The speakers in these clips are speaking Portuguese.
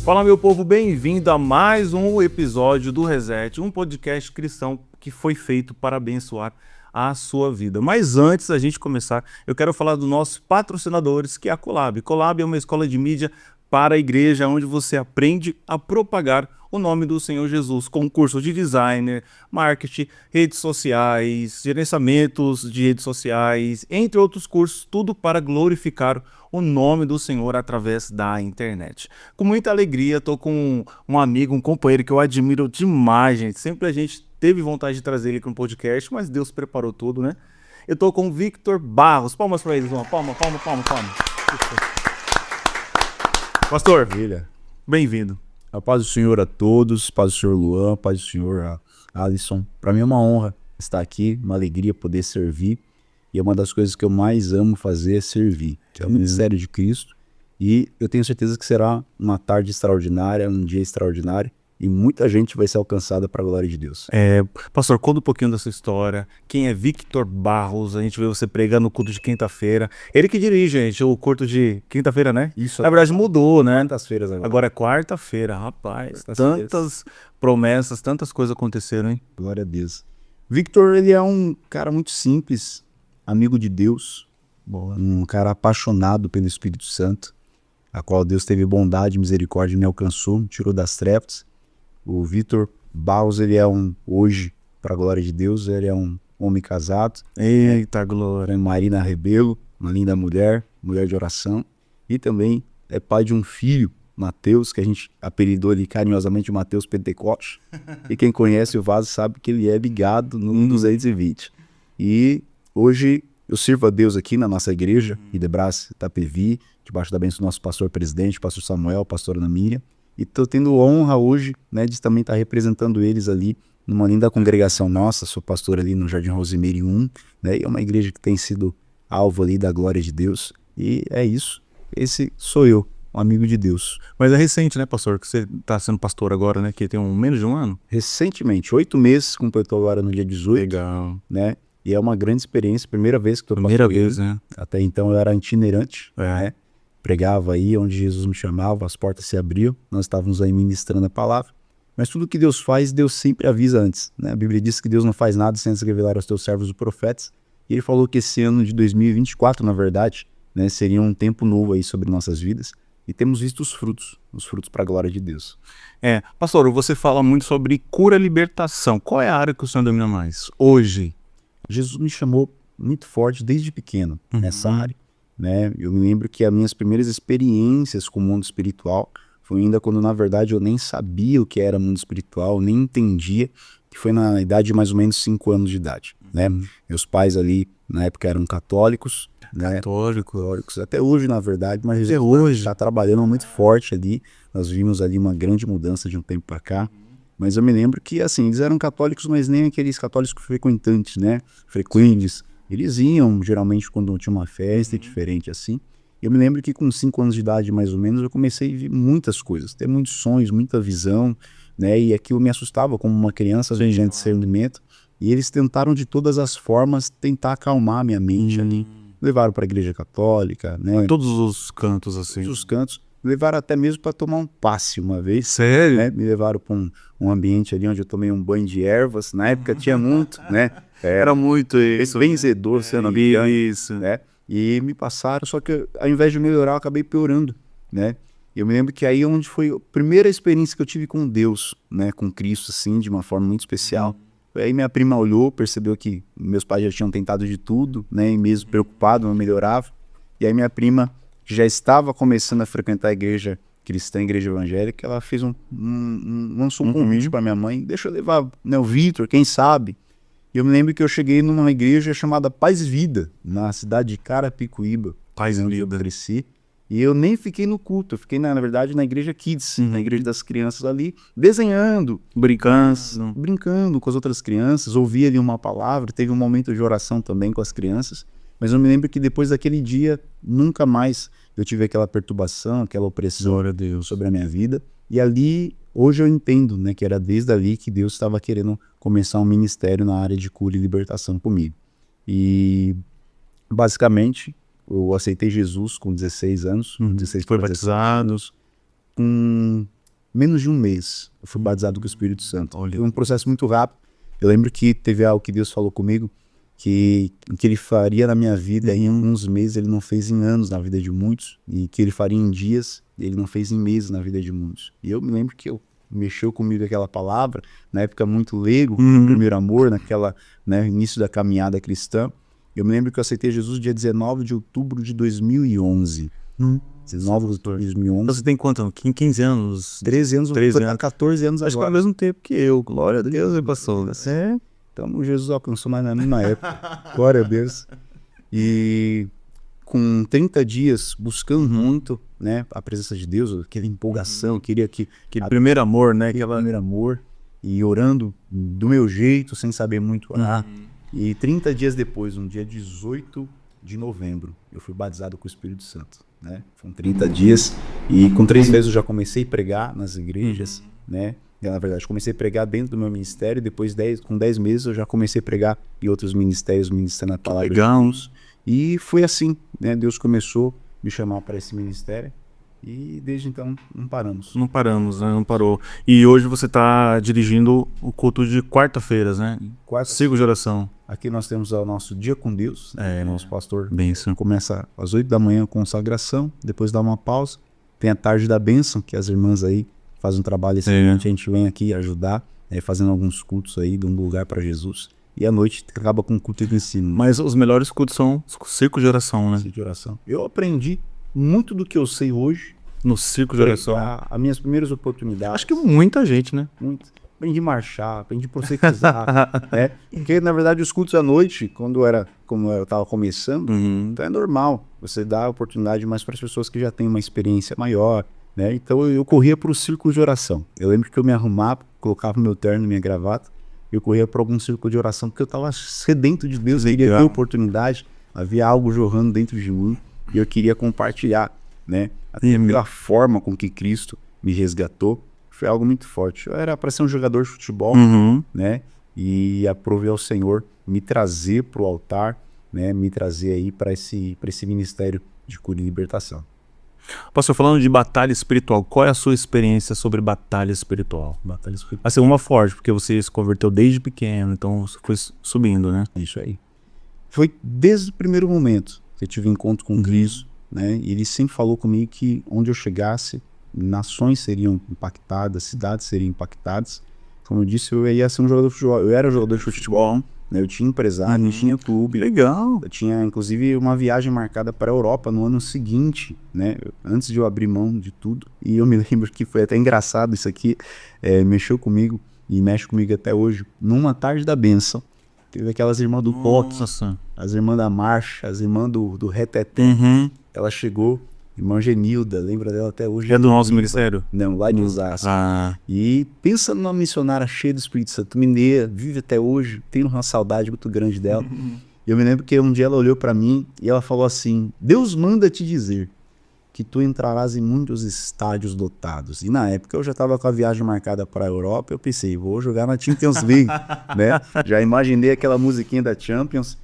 Fala, meu povo, bem-vindo a mais um episódio do Reset, um podcast cristão que foi feito para abençoar a sua vida. Mas antes da gente começar, eu quero falar dos nossos patrocinadores, que é a Colab. Colab é uma escola de mídia para a igreja, onde você aprende a propagar o nome do Senhor Jesus, com curso de designer, marketing, redes sociais, gerenciamentos de redes sociais, entre outros cursos, tudo para glorificar o nome do Senhor através da internet. Com muita alegria, estou com um amigo, um companheiro que eu admiro demais, gente. Sempre a gente teve vontade de trazer ele para um podcast, mas Deus preparou tudo, né? Eu estou com o Victor Barros. Palmas para eles, uma palma. Pastor, bem-vindo. A paz do Senhor a todos, paz do Senhor Luan, paz do Senhor a Alisson. Para mim é uma honra estar aqui, uma alegria poder servir. E é uma das coisas que eu mais amo fazer é servir, que é o ministério de Cristo. E eu tenho certeza que será uma tarde extraordinária, um dia extraordinário. E muita gente vai ser alcançada para a glória de Deus. Pastor, conta um pouquinho dessa história. Quem é Victor Barros? A gente vê você pregando no culto de quinta-feira. Ele que dirige, gente, o culto de quinta-feira, né? Isso. Na verdade mudou, né? Quintas-feiras agora. Agora é quarta-feira, rapaz. Tantas promessas, tantas coisas aconteceram, hein? Glória a Deus. Victor, ele é um cara muito simples, amigo de Deus. Boa. Um cara apaixonado pelo Espírito Santo, a qual Deus teve bondade e misericórdia e me alcançou, me tirou das trevas. O Victor Barros, ele é hoje, para a glória de Deus, ele é um homem casado. Eita, glória. Marina Rebelo, uma linda mulher de oração. E também é pai de um filho, Mateus, que a gente apelidou ali carinhosamente de Mateus Pentecoste. E quem conhece o Vaso sabe que ele é ligado no 220. E hoje eu sirvo a Deus aqui na nossa igreja, Idebras Itapevi, debaixo da bênção do nosso pastor presidente, pastor Samuel, pastor Ana Miriam. E estou tendo honra hoje, né, de também estar representando eles ali numa linda congregação nossa. Sou pastor ali no Jardim Rosemary 1, né, e é uma igreja que tem sido alvo ali da glória de Deus. E é isso. Esse sou eu, um amigo de Deus. Mas é recente, né, pastor, que você está sendo pastor agora, né, que tem menos de um ano? Recentemente, 8 meses, completou agora no dia 18. Legal. Né, e é uma grande experiência, primeira vez que estou Primeira pastoreando. vez, né? Até então eu era itinerante, É. né? Pregava aí onde Jesus me chamava, as portas se abriam, nós estávamos aí ministrando a palavra. Mas tudo que Deus faz, Deus sempre avisa antes, né? A Bíblia diz que Deus não faz nada sem se revelar aos teus servos os profetas. E ele falou que esse ano de 2024, na verdade, né, seria um tempo novo aí sobre nossas vidas. E temos visto os frutos para a glória de Deus. Pastor, você fala muito sobre cura e libertação. Qual é a área que o senhor domina mais hoje? Jesus me chamou muito forte desde pequeno nessa área. Né? Eu me lembro que as minhas primeiras experiências com o mundo espiritual foi ainda quando, na verdade, eu nem sabia o que era mundo espiritual, nem entendia, que foi na idade de mais ou menos 5 anos de idade. Né? Meus pais ali, na época, eram católicos. Né? Católicos, até hoje, na verdade, mas até hoje está trabalhando muito forte ali. Nós vimos ali uma grande mudança de um tempo para cá. Mas eu me lembro que, assim, eles eram católicos, mas nem aqueles católicos frequentantes, né? Frequentes. Eles iam, geralmente, quando tinha uma festa diferente, assim. E eu me lembro que com 5 anos de idade, mais ou menos, eu comecei a ver muitas coisas, ter muitos sonhos, muita visão, né? E aquilo me assustava como uma criança, gente de discernimento. E eles tentaram, de todas as formas, tentar acalmar a minha mente ali. Levaram para a igreja católica, né? Em todos os cantos, assim. Todos os cantos. Levaram até mesmo para tomar um passe uma vez. Sério? Né? Me levaram para um ambiente ali onde eu tomei um banho de ervas. Na época tinha muito, né? Era muito isso. Benzedor, sendo isso. Né? E me passaram, só que ao invés de melhorar, eu acabei piorando, né? E eu me lembro que aí onde foi a primeira experiência que eu tive com Deus, né? Com Cristo, assim, de uma forma muito especial. Aí minha prima olhou, percebeu que meus pais já tinham tentado de tudo, né? E mesmo preocupado, não melhorava. E aí minha prima, que já estava começando a frequentar a igreja cristã, a igreja evangélica, ela fez lançou um convite para minha mãe, deixa eu levar, né, o Victor, quem sabe. E eu me lembro que eu cheguei numa igreja chamada Paz e Vida, na cidade de Carapicuíba. Paz e onde Vida. eu cresci. E eu nem fiquei no culto, eu fiquei, na verdade, na igreja Kids, na igreja das crianças ali, desenhando, brincando com as outras crianças, ouvi ali uma palavra, teve um momento de oração também com as crianças. Mas eu me lembro que depois daquele dia, nunca mais eu tive aquela perturbação, aquela opressão sobre a minha vida. E ali, hoje eu entendo, né, que era desde ali que Deus estava querendo começar um ministério na área de cura e libertação comigo. E, basicamente, eu aceitei Jesus com 16 anos. 16 foi batizado. Com menos de um mês, eu fui batizado com o Espírito Santo. Foi um processo muito rápido. Eu lembro que teve algo que Deus falou comigo, que ele faria na minha vida em uns meses, ele não fez em anos na vida de muitos, e que ele faria em dias, ele não fez em meses na vida de muitos. E eu me lembro que mexeu comigo aquela palavra, na época muito leigo, primeiro amor, naquela, né, início da caminhada cristã. Eu me lembro que eu aceitei Jesus dia 19 de outubro de 2011. 19 de outubro de 2011. Então você tem quanto? 15 anos? 13 anos, 14 anos Acho que é agora. ao mesmo tempo que eu. Glória a Deus, ele passou. Então Jesus alcançou mais na mesma época. Glória a Deus. E com 30 dias buscando muito, né, a presença de Deus, aquela empolgação, queria que... Aquele primeiro amor, né? Aquele primeiro amor. E orando do meu jeito, sem saber muito orar. E 30 dias depois, no dia 18 de novembro, eu fui batizado com o Espírito Santo, né? Foram 30 dias e com 3 meses eu já comecei a pregar nas igrejas, né? Na verdade, comecei a pregar dentro do meu ministério, depois com 10 meses eu já comecei a pregar em outros ministérios, ministrando a palavra de Deus. E foi assim, né? Deus começou a me chamar para esse ministério e desde então não paramos. Não paramos, né? Não parou. E hoje você está dirigindo o culto de quarta-feiras, né? Ciclo de oração. Aqui nós temos o nosso Dia com Deus, né? Nosso pastor Bênção. Começa às 8 da manhã com consagração, depois dá uma pausa, tem a tarde da bênção, que as irmãs aí fazem um trabalho excelente, a gente vem aqui ajudar, fazendo alguns cultos aí, dando lugar para Jesus, e à noite acaba com o culto de ensino. Mas os melhores cultos são ciclo de oração, né? Ciclo de oração. Eu aprendi muito do que eu sei hoje no ciclo de oração. As minhas primeiras oportunidades. Acho que muita gente, né? Aprendi a marchar, aprendi a profetizar, né? Porque, na verdade, os cultos à noite, como eu estava começando, então é normal. Você dá a oportunidade mais para as pessoas que já têm uma experiência maior, né? Então eu corria para o círculo de oração. Eu lembro que eu me arrumava, colocava meu terno, minha gravata, eu corria para algum círculo de oração, porque eu estava sedento de Deus, eu queria ter oportunidade, havia algo jorrando dentro de mim, e eu queria compartilhar, né? A forma com que Cristo me resgatou. Foi algo muito forte. Eu era para ser um jogador de futebol, né? E aprovei ao Senhor me trazer para o altar, né? Me trazer aí para esse ministério de cura e libertação. Pastor, falando de batalha espiritual, qual é a sua experiência sobre batalha espiritual? Batalha espiritual. Assim, uma forte, porque você se converteu desde pequeno, então você foi subindo, né? Isso aí. Foi desde o primeiro momento que eu tive encontro com Cristo, né? E ele sempre falou comigo que onde eu chegasse, nações seriam impactadas, cidades seriam impactadas. Como eu disse, eu ia ser um jogador de futebol. Eu era jogador de futebol, né? Eu tinha empresário, eu tinha clube. Legal. Eu tinha, inclusive, uma viagem marcada para a Europa no ano seguinte, né? Antes de eu abrir mão de tudo. E eu me lembro que foi até engraçado isso aqui. Mexeu comigo e mexe comigo até hoje. Numa tarde da bênção, teve aquelas irmãs do rock, as irmãs da marcha, as irmãs do reteté. Ela chegou, irmã Genilda, lembra dela até hoje? É do nosso ministério? Não, lá de Osasco. E pensa numa missionária cheia do Espírito Santo, mineira, vive até hoje, tenho uma saudade muito grande dela. Eu me lembro que um dia ela olhou para mim e ela falou assim: Deus manda te dizer que tu entrarás em muitos estádios lotados. E na época eu já estava com a viagem marcada para a Europa, eu pensei, vou jogar na Champions League, né? Já imaginei aquela musiquinha da Champions,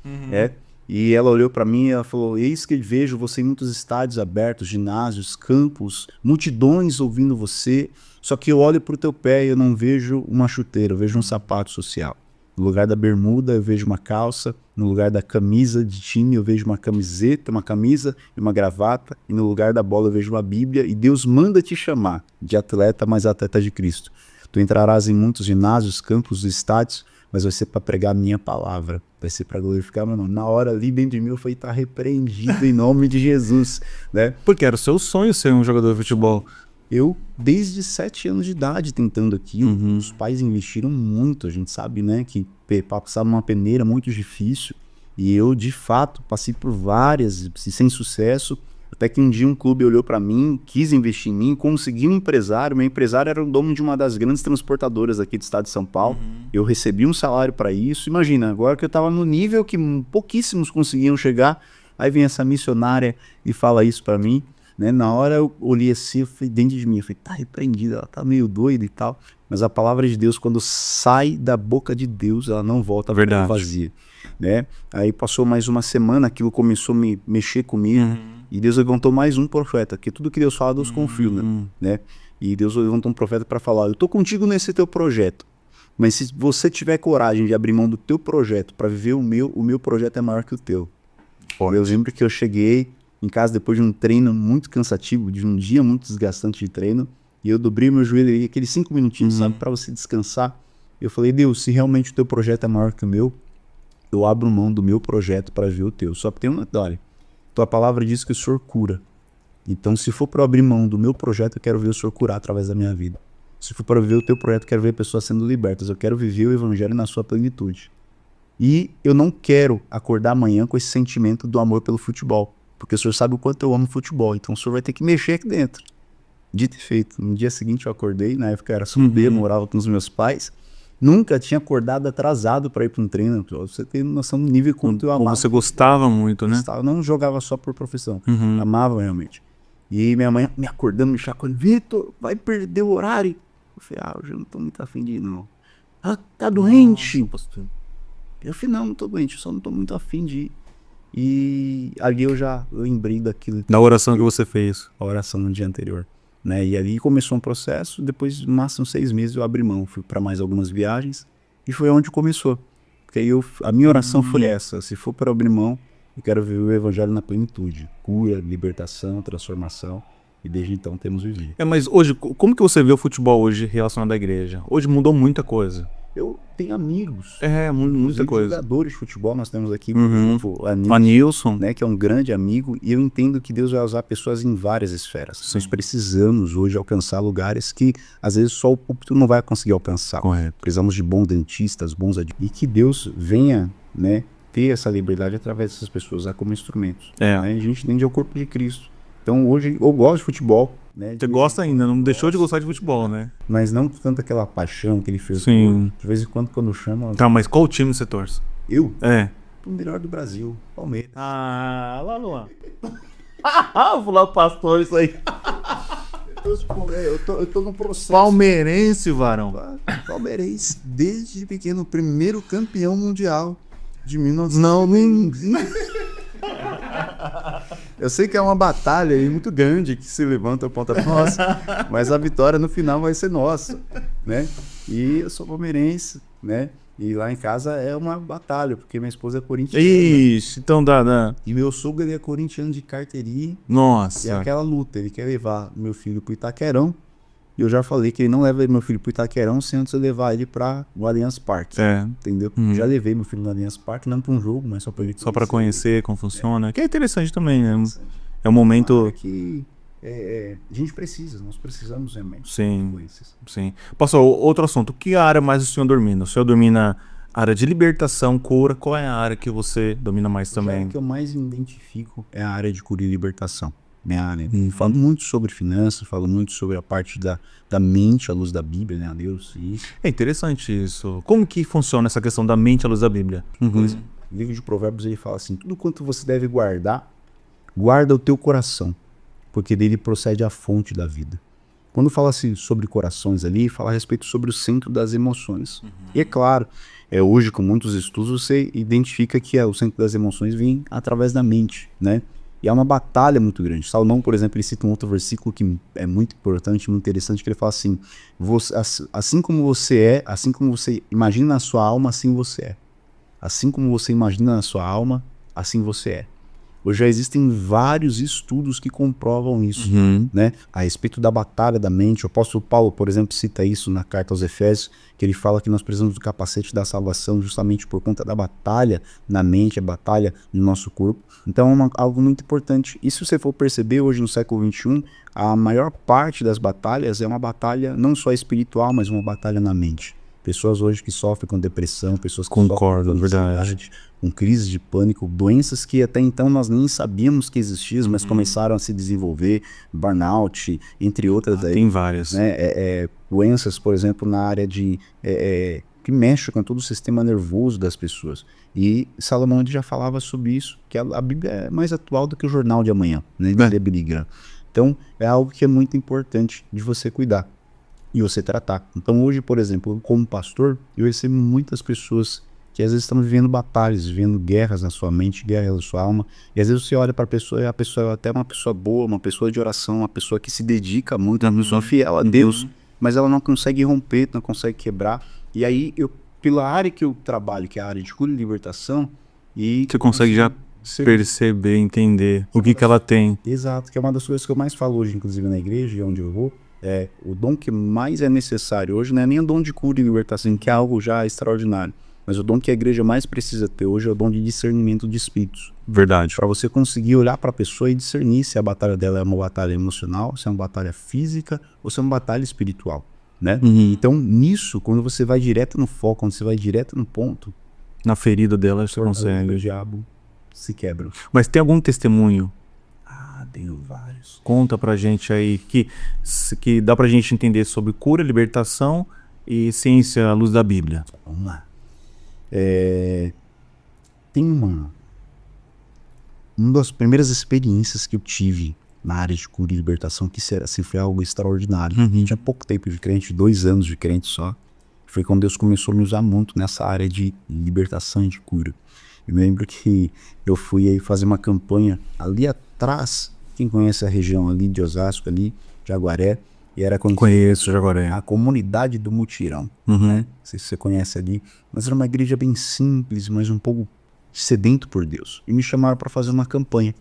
E ela olhou para mim e ela falou: eis que vejo você em muitos estádios abertos, ginásios, campos, multidões ouvindo você, só que eu olho para o teu pé e eu não vejo uma chuteira, eu vejo um sapato social. No lugar da bermuda eu vejo uma calça, no lugar da camisa de time eu vejo uma camiseta, uma camisa e uma gravata, e no lugar da bola eu vejo uma Bíblia, e Deus manda te chamar de atleta, mas atleta de Cristo. Tu entrarás em muitos ginásios, campos, estádios, mas vai ser para pregar a minha palavra, vai ser para glorificar meu nome. Na hora ali dentro de mim eu falei, tá repreendido em nome de Jesus, né? Porque era o seu sonho ser um jogador de futebol. Eu, desde 7 anos de idade, tentando aquilo, os pais investiram muito, a gente sabe, né, que passar numa peneira muito difícil, e eu, de fato, passei por várias, sem sucesso, até que um dia um clube olhou para mim, quis investir em mim, conseguiu um empresário. Meu empresário era o dono de uma das grandes transportadoras aqui do estado de São Paulo. Eu recebi um salário para isso. Imagina, agora que eu estava no nível que pouquíssimos conseguiam chegar, aí vem essa missionária e fala isso para mim, né? Na hora eu olhei assim, eu falei, dentro de mim, eu falei, tá repreendida, ela tá meio doida e tal. Mas a palavra de Deus, quando sai da boca de Deus, ela não volta vazia, né? Aí passou mais uma semana, aquilo começou a me mexer comigo. E Deus levantou mais um profeta, porque tudo que Deus fala, Deus confirma, né? E Deus levantou um profeta para falar, eu tô contigo nesse teu projeto. Mas se você tiver coragem de abrir mão do teu projeto para viver o meu projeto é maior que o teu. Eu lembro que eu cheguei em casa depois de um treino muito cansativo, de um dia muito desgastante de treino, e eu dobrei meu joelho ali, aqueles 5 minutinhos, sabe, para você descansar. Eu falei, Deus, se realmente o teu projeto é maior que o meu, eu abro mão do meu projeto para viver o teu. Só que tem uma detalhe, tua palavra diz que o Senhor cura. Então, se for para eu abrir mão do meu projeto, eu quero ver o Senhor curar através da minha vida. Se for para viver o teu projeto, eu quero ver pessoas sendo libertas. Eu quero viver o evangelho na sua plenitude. E eu não quero acordar amanhã com esse sentimento do amor pelo futebol. Porque o senhor sabe o quanto eu amo futebol. Então o senhor vai ter que mexer aqui dentro. Dito e feito. No dia seguinte eu acordei. Na época eu era solteiro, morava com os meus pais. Nunca tinha acordado atrasado para ir para um treino. Você tem noção do nível quanto eu amava. Como você gostava muito, né? Eu não jogava só por profissão. Amava realmente. E minha mãe me acordando, me chacoalhando. Vitor, vai perder o horário. Eu falei, hoje eu não tô muito afim de ir, não. Tá doente? Nossa, Eu falei, não tô doente, eu só não tô muito afim de ir. E ali eu já lembrei daquilo. Da oração que você fez. A oração no dia anterior. Né? E ali começou um processo, depois de máximo 6 meses eu abri mão. Fui para mais algumas viagens e foi onde começou. Porque aí a minha oração foi essa, se for para abrir mão, eu quero viver o evangelho na plenitude. Cura, libertação, transformação. E desde então temos vivido. Mas hoje, como que você vê o futebol hoje relacionado à igreja? Hoje mudou muita coisa. Eu tenho amigos. Muita coisa. Jogadores de futebol, nós temos aqui O o Nilson. né, que é um grande amigo, e eu entendo que Deus vai usar pessoas em várias esferas. Sim. Nós precisamos hoje alcançar lugares que às vezes só o púlpito não vai conseguir alcançar. Correto. Precisamos de bons dentistas, e que Deus venha, né, ter essa liberdade através dessas pessoas, como instrumentos. Né? A gente entende o corpo de Cristo. Então hoje eu gosto de futebol. Né? Você gosta ainda, não deixou de gostar de futebol, né? Mas não tanto aquela paixão que ele fez. Sim. De vez em quando chama... Tá, mas qual time você torce? Eu? O melhor do Brasil, Palmeiras. Lá Luan. Vou lá pastor, isso aí. Eu tô no processo. Palmeirense, varão. Palmeirense, desde pequeno, primeiro campeão mundial de 1900. Não, nem... Eu sei que é uma batalha aí muito grande que se levanta a ponta nossa, mas a vitória no final vai ser nossa, né? E eu sou palmeirense, né? E lá em casa é uma batalha, porque minha esposa é corintiana. Ixi, então dá. E meu sogro, ele é corintiano de carteirinha. Nossa. E é aquela luta, ele quer levar meu filho pro Itaquerão. E eu já falei que ele não leva meu filho pro Itaquerão sem antes eu levar ele para o Allianz Parque. Entendeu? Já levei meu filho no Allianz Parque, não para um jogo, mas só para ele conhecer. Só para conhecer como funciona. Que é interessante também, né? É um momento que a gente precisa, nós precisamos realmente. Sim. Pastor, outro assunto. Que área mais o senhor domina? O senhor domina a área de libertação, cura? Qual é a área que você domina mais também? A área que eu mais identifico é a área de cura e libertação. Minha área. Falo muito sobre finanças, falo muito sobre a parte da mente à luz da Bíblia, né? A Deus e isso. É interessante isso. Como que funciona essa questão da mente à luz da Bíblia? O livro de Provérbios, ele fala assim, tudo quanto você deve guardar, guarda o teu coração, porque dele procede a fonte da vida. Quando fala assim sobre corações ali, fala a respeito sobre o centro das emoções. E é claro, hoje com muitos estudos você identifica que o centro das emoções vem através da mente, né? E é uma batalha muito grande. Salomão, por exemplo, ele cita um outro versículo que é muito importante, muito interessante, que ele fala assim, assim como você imagina na sua alma, assim você é. Assim como você imagina na sua alma, assim você é. Hoje já existem vários estudos que comprovam isso, né? A respeito da batalha da mente. O apóstolo Paulo, por exemplo, cita isso na carta aos Efésios, que ele fala que nós precisamos do capacete da salvação justamente por conta da batalha na mente, a batalha no nosso corpo. Então é algo muito importante. E se você for perceber, hoje no século XXI, a maior parte das batalhas é uma batalha não só espiritual, mas uma batalha na mente. Pessoas hoje que sofrem com depressão, pessoas que sofrem com verdade. Com crise de pânico, doenças que até então nós nem sabíamos que existiam, mas começaram a se desenvolver, burnout, entre outras. Tem várias. Né, doenças, por exemplo, na área de que mexe com todo o sistema nervoso das pessoas. E Salomão já falava sobre isso, que a Bíblia é mais atual do que o jornal de amanhã, né, de Billy Graham. Então, é algo que é muito importante de você cuidar e você tratar. Então, hoje, por exemplo, como pastor, eu recebo muitas pessoas que às vezes estão vivendo batalhas, vivendo guerras na sua mente, guerras na sua alma, e às vezes você olha para a pessoa e a pessoa é até uma pessoa boa, uma pessoa de oração, uma pessoa que se dedica muito, uma pessoa fiel a Deus, mas ela não consegue romper, não consegue quebrar. E aí, pela área que eu trabalho, que é a área de cura e libertação, e Você consegue já perceber, entender o que ela tem. Exato, que é uma das coisas que eu mais falo hoje, inclusive na igreja, e onde eu vou, o dom que mais é necessário hoje não é nem o dom de cura e libertação, que é algo já extraordinário, mas o dom que a igreja mais precisa ter hoje é o dom de discernimento de espíritos. Verdade. Para você conseguir olhar para a pessoa e discernir se a batalha dela é uma batalha emocional, se é uma batalha física ou se é uma batalha espiritual, né? Então, nisso, quando você vai direto no foco, quando você vai direto no ponto, Na ferida dela você o consegue. diabo se quebra. Mas tem algum testemunho? Tenho vários. Conta pra gente aí que dá pra gente entender sobre cura, libertação e ciência à luz da Bíblia. Vamos lá. Tem uma das primeiras experiências que eu tive na área de cura e libertação, que assim, foi algo extraordinário. Tinha pouco tempo de crente, 2 anos de crente só. Foi quando Deus começou a me usar muito nessa área de libertação e de cura. Eu me lembro que eu fui aí fazer uma campanha ali atrás, quem conhece a região ali de Osasco, ali, Jaguaré, e era Conheço Jaguaré. a comunidade do Mutirão, né? Não sei se você conhece ali, mas era uma igreja bem simples, mas um pouco sedento por Deus. E me chamaram para fazer uma campanha.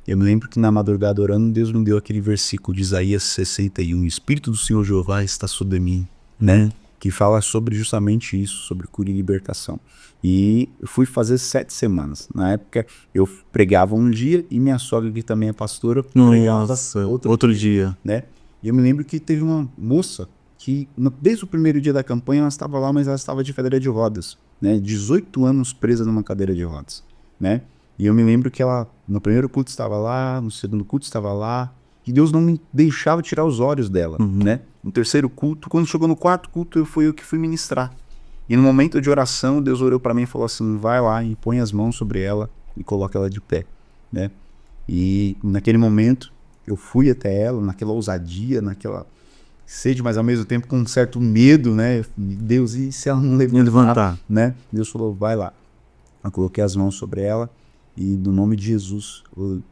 Eu me lembro que na madrugada orando, Deus me deu aquele versículo de Isaías 61, o Espírito do Senhor Jeová está sobre mim, né? Que fala sobre justamente isso, sobre cura e libertação. E eu fui fazer 7 semanas. Na época, eu pregava um dia e minha sogra, que também é pastora, pregava outro dia. né? E eu me lembro que teve uma moça que, desde o primeiro dia da campanha, ela estava lá, mas ela estava de cadeira de rodas, né? 18 anos presa numa cadeira de rodas, né? E eu me lembro que ela, no primeiro culto estava lá, no segundo culto estava lá, e Deus não me deixava tirar os olhos dela, né? No terceiro culto, quando chegou no quarto culto, eu que fui ministrar. E no momento de oração, Deus olhou para mim e falou assim, vai lá e põe as mãos sobre ela e coloca ela de pé, né? E naquele momento, eu fui até ela, naquela ousadia, naquela sede, mas ao mesmo tempo com um certo medo, né? Deus, e se ela não levantar, né? Deus falou, vai lá. Eu coloquei as mãos sobre ela e no nome de Jesus, eu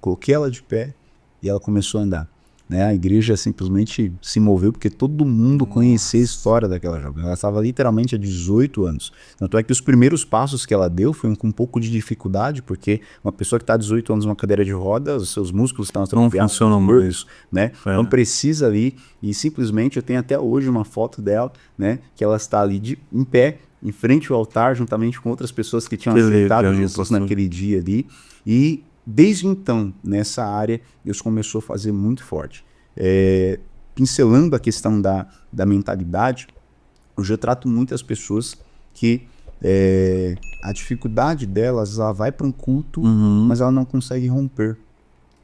coloquei ela de pé e ela começou a andar, né? A igreja simplesmente se moveu porque todo mundo conhecia a história daquela jovem. Ela estava literalmente há 18 anos. Tanto é que os primeiros passos que ela deu foi com um pouco de dificuldade, porque uma pessoa que está há 18 anos numa cadeira de rodas, os seus músculos estão atrofiados, não funcionam mais, né? Então precisa ali, e simplesmente eu tenho até hoje uma foto dela, né? Que ela está ali em pé, em frente ao altar, juntamente com outras pessoas que tinham aceitado Jesus naquele dia ali. E desde então, nessa área, Deus começou a fazer muito forte. Pincelando a questão da mentalidade, eu já trato muitas pessoas que a dificuldade delas, ela vai para um culto, mas ela não consegue romper.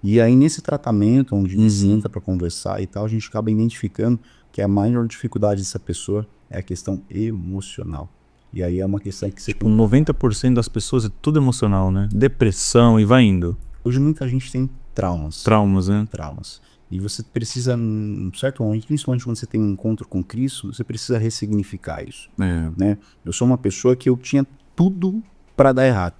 E aí, nesse tratamento, onde entra para conversar e tal, a gente acaba identificando que a maior dificuldade dessa pessoa é a questão emocional. E aí é uma questão que você... Tipo, 90% das pessoas é tudo emocional, né? Depressão e vai indo. Hoje muita gente tem traumas. Traumas, né? Traumas. E você precisa, num certo momento, principalmente quando você tem um encontro com Cristo, você precisa ressignificar isso. Né? Eu sou uma pessoa que eu tinha tudo para dar errado.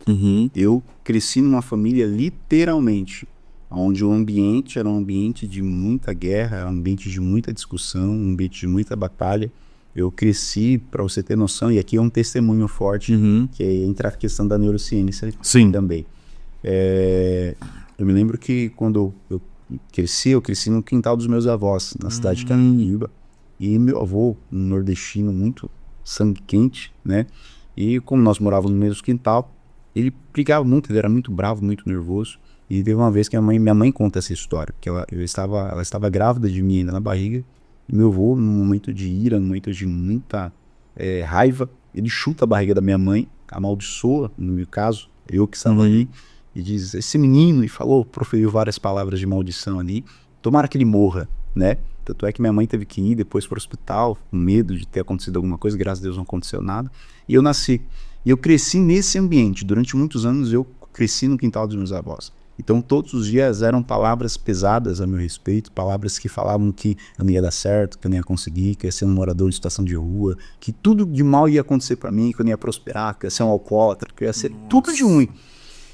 Eu cresci numa família literalmente, onde o ambiente era um ambiente de muita guerra, era um ambiente de muita discussão, um ambiente de muita batalha. Eu cresci, para você ter noção, e aqui é um testemunho forte, que entra a questão da neurociência também. Eu me lembro que quando eu cresci no quintal dos meus avós, na cidade de Carandiba. E meu avô, um nordestino muito sangue quente, né? E como nós morávamos no mesmo quintal, ele brigava muito, ele era muito bravo, muito nervoso. E teve uma vez que minha mãe conta essa história, que ela estava grávida de mim ainda na barriga. E meu avô, num momento de ira, num momento de muita raiva, ele chuta a barriga da minha mãe, amaldiçoa, no meu caso, eu que estava ali, e diz, esse menino, e proferiu várias palavras de maldição ali, tomara que ele morra, né? Tanto é que minha mãe teve que ir depois para o hospital, com medo de ter acontecido alguma coisa, graças a Deus não aconteceu nada, e eu nasci. E eu cresci nesse ambiente, durante muitos anos eu cresci no quintal dos meus avós. Então todos os dias eram palavras pesadas a meu respeito, palavras que falavam que eu não ia dar certo, que eu não ia conseguir, que eu ia ser um morador de situação de rua, que tudo de mal ia acontecer para mim, que eu não ia prosperar, que eu ia ser um alcoólatra, que eu ia ser tudo de ruim.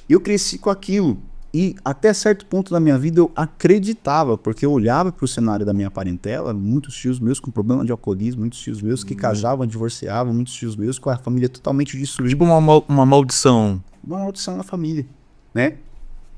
E eu cresci com aquilo. E até certo ponto da minha vida eu acreditava, porque eu olhava para o cenário da minha parentela, muitos tios meus com problema de alcoolismo, muitos tios meus que casavam, divorciavam, muitos tios meus com a família totalmente destruída. Tipo uma maldição. Uma maldição na família, né?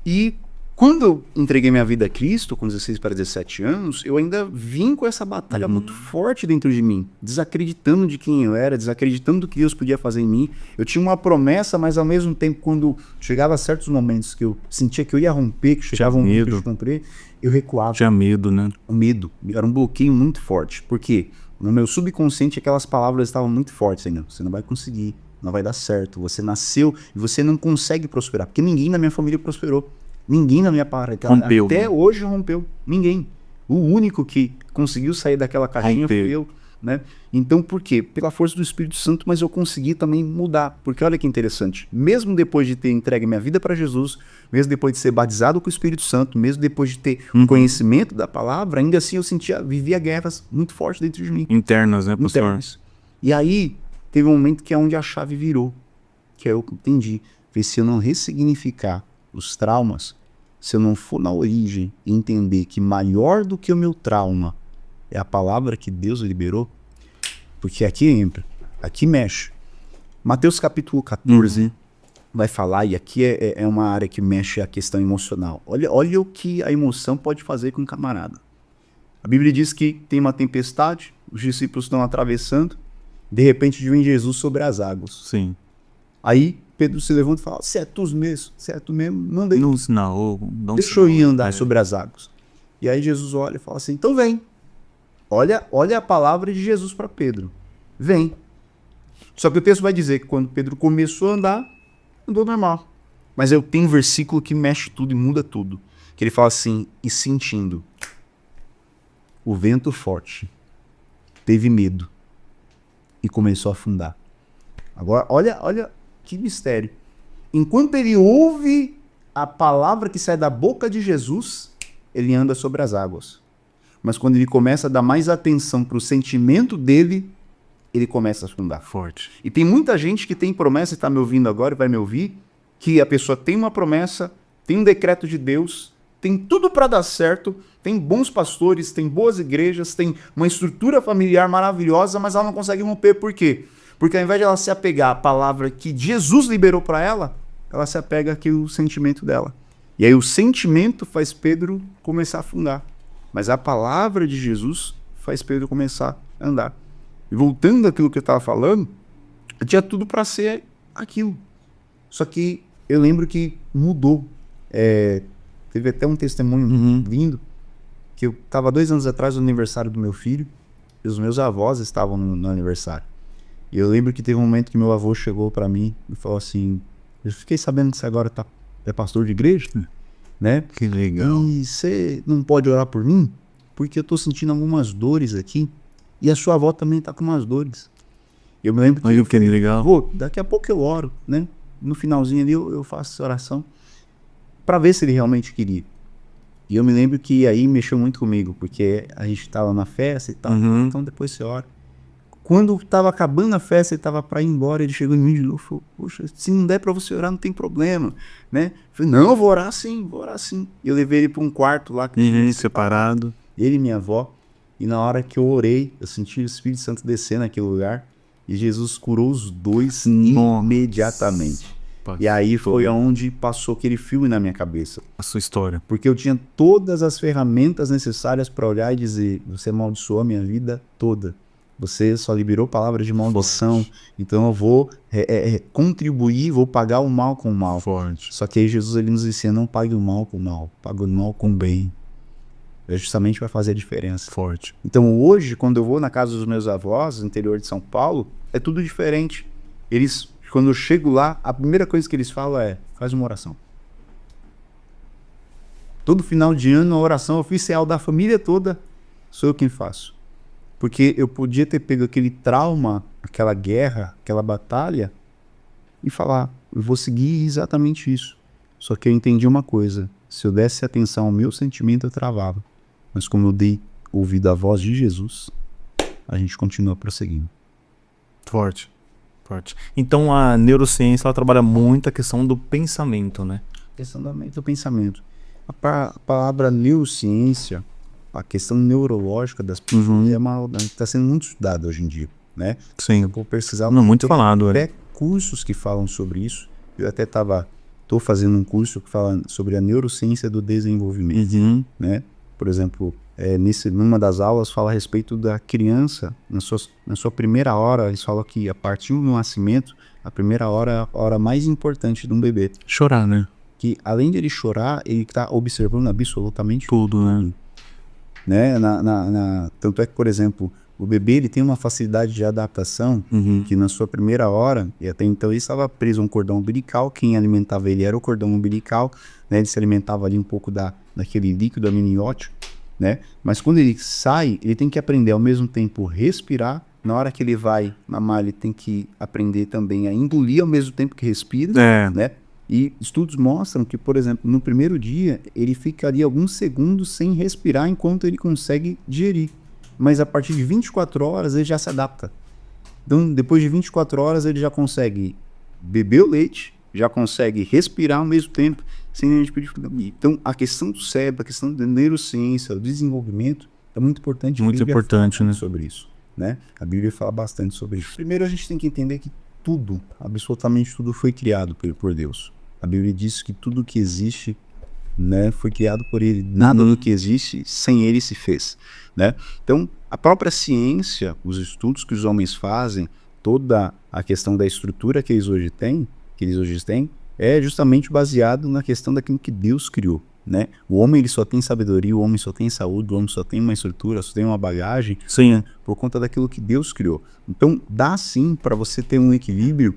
E quando eu entreguei minha vida a Cristo, com 16 para 17 anos, eu ainda vim com essa batalha muito forte dentro de mim, desacreditando de quem eu era, desacreditando do que Deus podia fazer em mim. Eu tinha uma promessa, mas ao mesmo tempo, quando chegava a certos momentos que eu sentia que eu ia romper, que chegava um momento que eu cumprir, eu recuava. Tinha medo, né? O medo. Era um bloqueio muito forte. Por quê? No meu subconsciente, aquelas palavras estavam muito fortes ainda. Você não vai conseguir. Não vai dar certo. Você nasceu e você não consegue prosperar. Porque ninguém na minha família prosperou. Ninguém na minha parentela rompeu, até hoje rompeu. Ninguém. O único que conseguiu sair daquela caixinha foi eu. Né? Então, por quê? Pela força do Espírito Santo, mas eu consegui também mudar. Porque olha que interessante. Mesmo depois de ter entregue minha vida para Jesus, mesmo depois de ser batizado com o Espírito Santo, mesmo depois de ter um conhecimento da palavra, ainda assim eu vivia guerras muito fortes dentro de mim. Internas, né, pastor? Internas. E aí, teve um momento que é onde a chave virou. Que é eu que entendi. Se eu não ressignificar os traumas, se eu não for na origem e entender que maior do que o meu trauma é a palavra que Deus liberou, porque aqui entra, aqui mexe. Mateus capítulo 14 vai falar, e aqui é uma área que mexe a questão emocional. Olha o que a emoção pode fazer com um camarada. A Bíblia diz que tem uma tempestade, os discípulos estão atravessando, de repente vem Jesus sobre as águas. Sim. Aí Pedro se levanta e fala, se é tu mesmo, manda aí. Não sinal, deixa eu ir andar sobre as águas. E aí Jesus olha e fala assim, então vem. Olha a palavra de Jesus para Pedro. Vem. Só que o texto vai dizer que quando Pedro começou a andar, andou normal. Mas eu tenho um versículo que mexe tudo e muda tudo. Que ele fala assim, e sentindo o vento forte, teve medo e começou a afundar. Agora, olha que mistério. Enquanto ele ouve a palavra que sai da boca de Jesus, ele anda sobre as águas. Mas quando ele começa a dar mais atenção para o sentimento dele, ele começa a afundar. Forte. E tem muita gente que tem promessa e está me ouvindo agora e vai me ouvir, que a pessoa tem uma promessa, tem um decreto de Deus, tem tudo para dar certo, tem bons pastores, tem boas igrejas, tem uma estrutura familiar maravilhosa, mas ela não consegue romper. Por quê? Porque ao invés de ela se apegar à palavra que Jesus liberou para ela, ela se apega aqui ao sentimento dela. E aí o sentimento faz Pedro começar a afundar. Mas a palavra de Jesus faz Pedro começar a andar. E voltando àquilo que eu estava falando, eu tinha tudo para ser aquilo. Só que eu lembro que mudou. Teve até um testemunho lindo, que eu estava 2 anos atrás no aniversário do meu filho, e os meus avós estavam no aniversário. E eu lembro que teve um momento que meu avô chegou para mim e falou assim, eu fiquei sabendo que você agora é pastor de igreja, né? Que legal. E você não pode orar por mim? Porque eu tô sentindo algumas dores aqui, e a sua avó também tá com umas dores. Eu me lembro que... Olha que legal. Avô, daqui a pouco eu oro, né? No finalzinho ali eu faço essa oração para ver se ele realmente queria. E eu me lembro que aí mexeu muito comigo, porque a gente tava na festa e tal, então depois você ora. Quando tava acabando a festa, ele tava para ir embora, ele chegou em mim de novo e falou, poxa, se não der para você orar, não tem problema, né? Eu falei, não, eu vou orar sim. E eu levei ele para um quarto lá, que separado. Ele e minha avó, e na hora que eu orei, eu senti o Espírito Santo descer naquele lugar, e Jesus curou os dois imediatamente. E aí foi onde passou aquele filme na minha cabeça. A sua história. Porque eu tinha todas as ferramentas necessárias para olhar e dizer, você amaldiçoou a minha vida toda. Você só liberou palavras de maldição, então eu vou contribuir, vou pagar o mal com o mal. Forte. Só que aí Jesus ele nos ensina, não pague o mal com o mal, pague o mal com o bem. Justamente vai fazer a diferença. Forte. Então hoje, quando eu vou na casa dos meus avós, no interior de São Paulo, é tudo diferente. Eles, quando eu chego lá, a primeira coisa que eles falam é, faz uma oração. Todo final de ano, a oração oficial da família toda, sou eu quem faço. Porque eu podia ter pego aquele trauma, aquela guerra, aquela batalha, e falar, eu vou seguir exatamente isso. Só que eu entendi uma coisa, Se eu desse atenção ao meu sentimento, eu travava. Mas como eu dei ouvido à voz de Jesus, a gente continua prosseguindo. Forte. Então a neurociência ela trabalha muito a questão do pensamento, né? A questão do pensamento. A palavra neurociência, a questão neurológica das pessoas está sendo muito estudada hoje em dia, né? Sim. Eu vou pesquisar. Não, muito falado. Até cursos que falam sobre isso. Eu até estou fazendo um curso que fala sobre a neurociência do desenvolvimento, né? Por exemplo, numa das aulas fala a respeito da criança, na sua primeira hora, eles falam que a partir do nascimento, a primeira hora é a hora mais importante de um bebê. Chorar, né? Que além de ele chorar, ele está observando absolutamente tudo, né? Tanto é que, por exemplo, o bebê ele tem uma facilidade de adaptação que na sua primeira hora, e até então ele estava preso a um cordão umbilical, quem alimentava ele era o cordão umbilical, né? Ele se alimentava ali um pouco daquele líquido amniótico, né? Mas quando ele sai, ele tem que aprender ao mesmo tempo respirar. Na hora que ele vai mamar, ele tem que aprender também a engolir ao mesmo tempo que respira, né? E estudos mostram que, por exemplo, no primeiro dia, ele ficaria alguns segundos sem respirar enquanto ele consegue digerir. Mas a partir de 24 horas, ele já se adapta. Então, depois de 24 horas, ele já consegue beber o leite, já consegue respirar ao mesmo tempo, sem nenhum tipo de dificuldade. Então, a questão do cérebro, a questão da neurociência, do desenvolvimento, é muito importante. Muito importante, né? Sobre isso, né? A Bíblia fala bastante sobre isso. Primeiro, a gente tem que entender que tudo, absolutamente tudo, foi criado por Deus. A Bíblia diz que tudo que existe, né, foi criado por Ele. Nada do que existe, sem Ele se fez, né? Então, a própria ciência, os estudos que os homens fazem, toda a questão da estrutura que eles hoje têm, é justamente baseado na questão daquilo que Deus criou, né? O homem ele só tem sabedoria, o homem só tem saúde, o homem só tem uma estrutura, só tem uma bagagem, sim, por conta daquilo que Deus criou. Então, dá sim para você ter um equilíbrio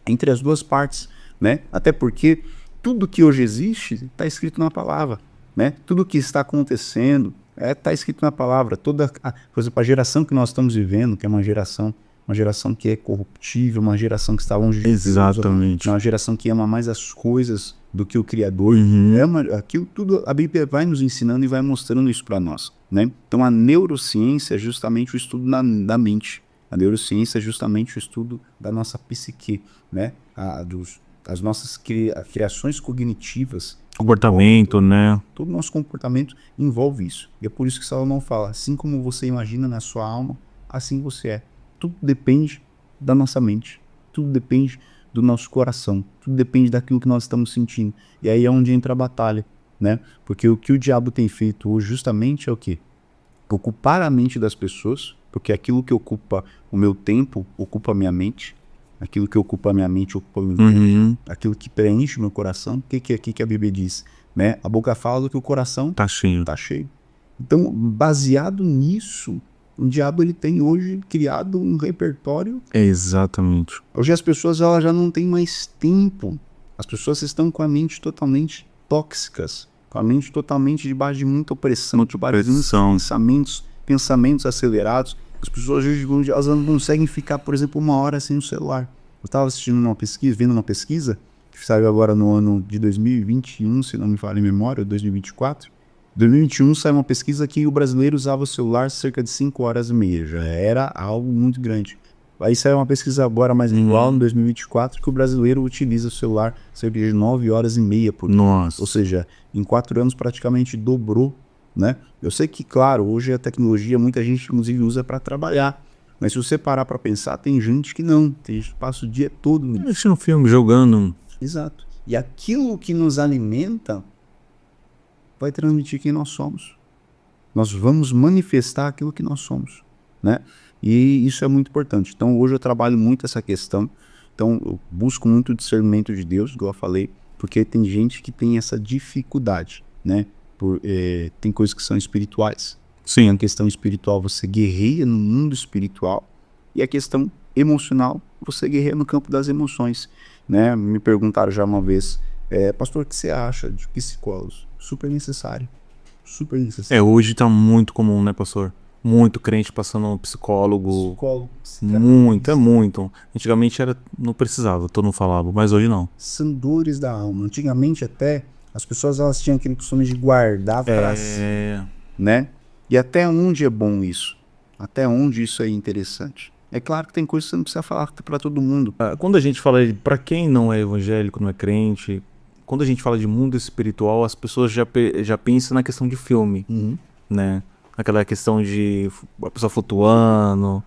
entre as duas partes, né? Até porque tudo que hoje existe está escrito na palavra, né? Tudo que está acontecendo está escrito na palavra. Por exemplo, a geração que nós estamos vivendo, que é uma geração que é corruptível, uma geração que está longe de Deus, exatamente, uma geração que ama mais as coisas do que o Criador. Aquilo tudo a Bíblia vai nos ensinando e vai mostrando isso para nós, né? Então a neurociência é justamente o estudo da mente. A neurociência é justamente o estudo da nossa psique, né? As nossas criações cognitivas. Comportamento, né? Todo o nosso comportamento envolve isso. E é por isso que Salomão fala, assim como você imagina na sua alma, assim você é. Tudo depende da nossa mente. Tudo depende do nosso coração. Tudo depende daquilo que nós estamos sentindo. E aí é onde entra a batalha, né? Porque o que o diabo tem feito hoje justamente é o quê? Ocupar a mente das pessoas, porque aquilo que ocupa o meu tempo ocupa a minha mente. Aquilo que ocupa a minha mente ocupa o meu tempo. Aquilo que preenche o meu coração. O que a Bíblia diz? Né? A boca fala do que o coração tá cheio. Então, baseado nisso, o diabo ele tem hoje criado um repertório. Exatamente. Hoje as pessoas elas já não têm mais tempo. As pessoas estão com a mente totalmente tóxicas, com a mente totalmente debaixo de muita opressão, pensamentos acelerados. As pessoas hoje elas não conseguem ficar, por exemplo, 1 hora sem o celular. Eu estava vendo uma pesquisa que saiu agora no ano de 2021, se não me falha a memória, 2024. Em 2021 saiu uma pesquisa que o brasileiro usava o celular cerca de 5 horas e meia. Já era algo muito grande. Aí saiu uma pesquisa agora mais atual, em 2024, que o brasileiro utiliza o celular cerca de 9 horas e meia por dia. Nossa. Ou seja, em 4 anos praticamente dobrou, né? Eu sei que, claro, hoje a tecnologia, muita gente inclusive usa para trabalhar. Mas se você parar para pensar, tem gente que não. Tem gente que passa o dia todo assistindo filme, jogando. Exato. E aquilo que nos alimenta vai transmitir quem nós somos. Nós vamos manifestar aquilo que nós somos, né? E isso é muito importante. Então, hoje eu trabalho muito essa questão. Então, eu busco muito o discernimento de Deus, igual eu falei, porque tem gente que tem essa dificuldade, né? Tem coisas que são espirituais. Sim. A questão espiritual, você guerreia no mundo espiritual. E a questão emocional, você guerreia no campo das emoções, né? Me perguntaram já uma vez, pastor, o que você acha de psicólogos? Super necessário. Super necessário. Hoje tá muito comum, né, pastor? Muito crente passando um psicólogo. Muito. Antigamente não precisava, todo mundo falava, mas hoje não. São dores da alma. Antigamente até As pessoas, elas tinham aquele costume de guardar pra si, né? E até onde é bom isso? Até onde isso é interessante? É claro que tem coisas que você não precisa falar pra todo mundo. Quando a gente fala para quem não é evangélico, não é crente, quando a gente fala de mundo espiritual, as pessoas já pensam na questão de filme, né? Aquela questão de a pessoa flutuando,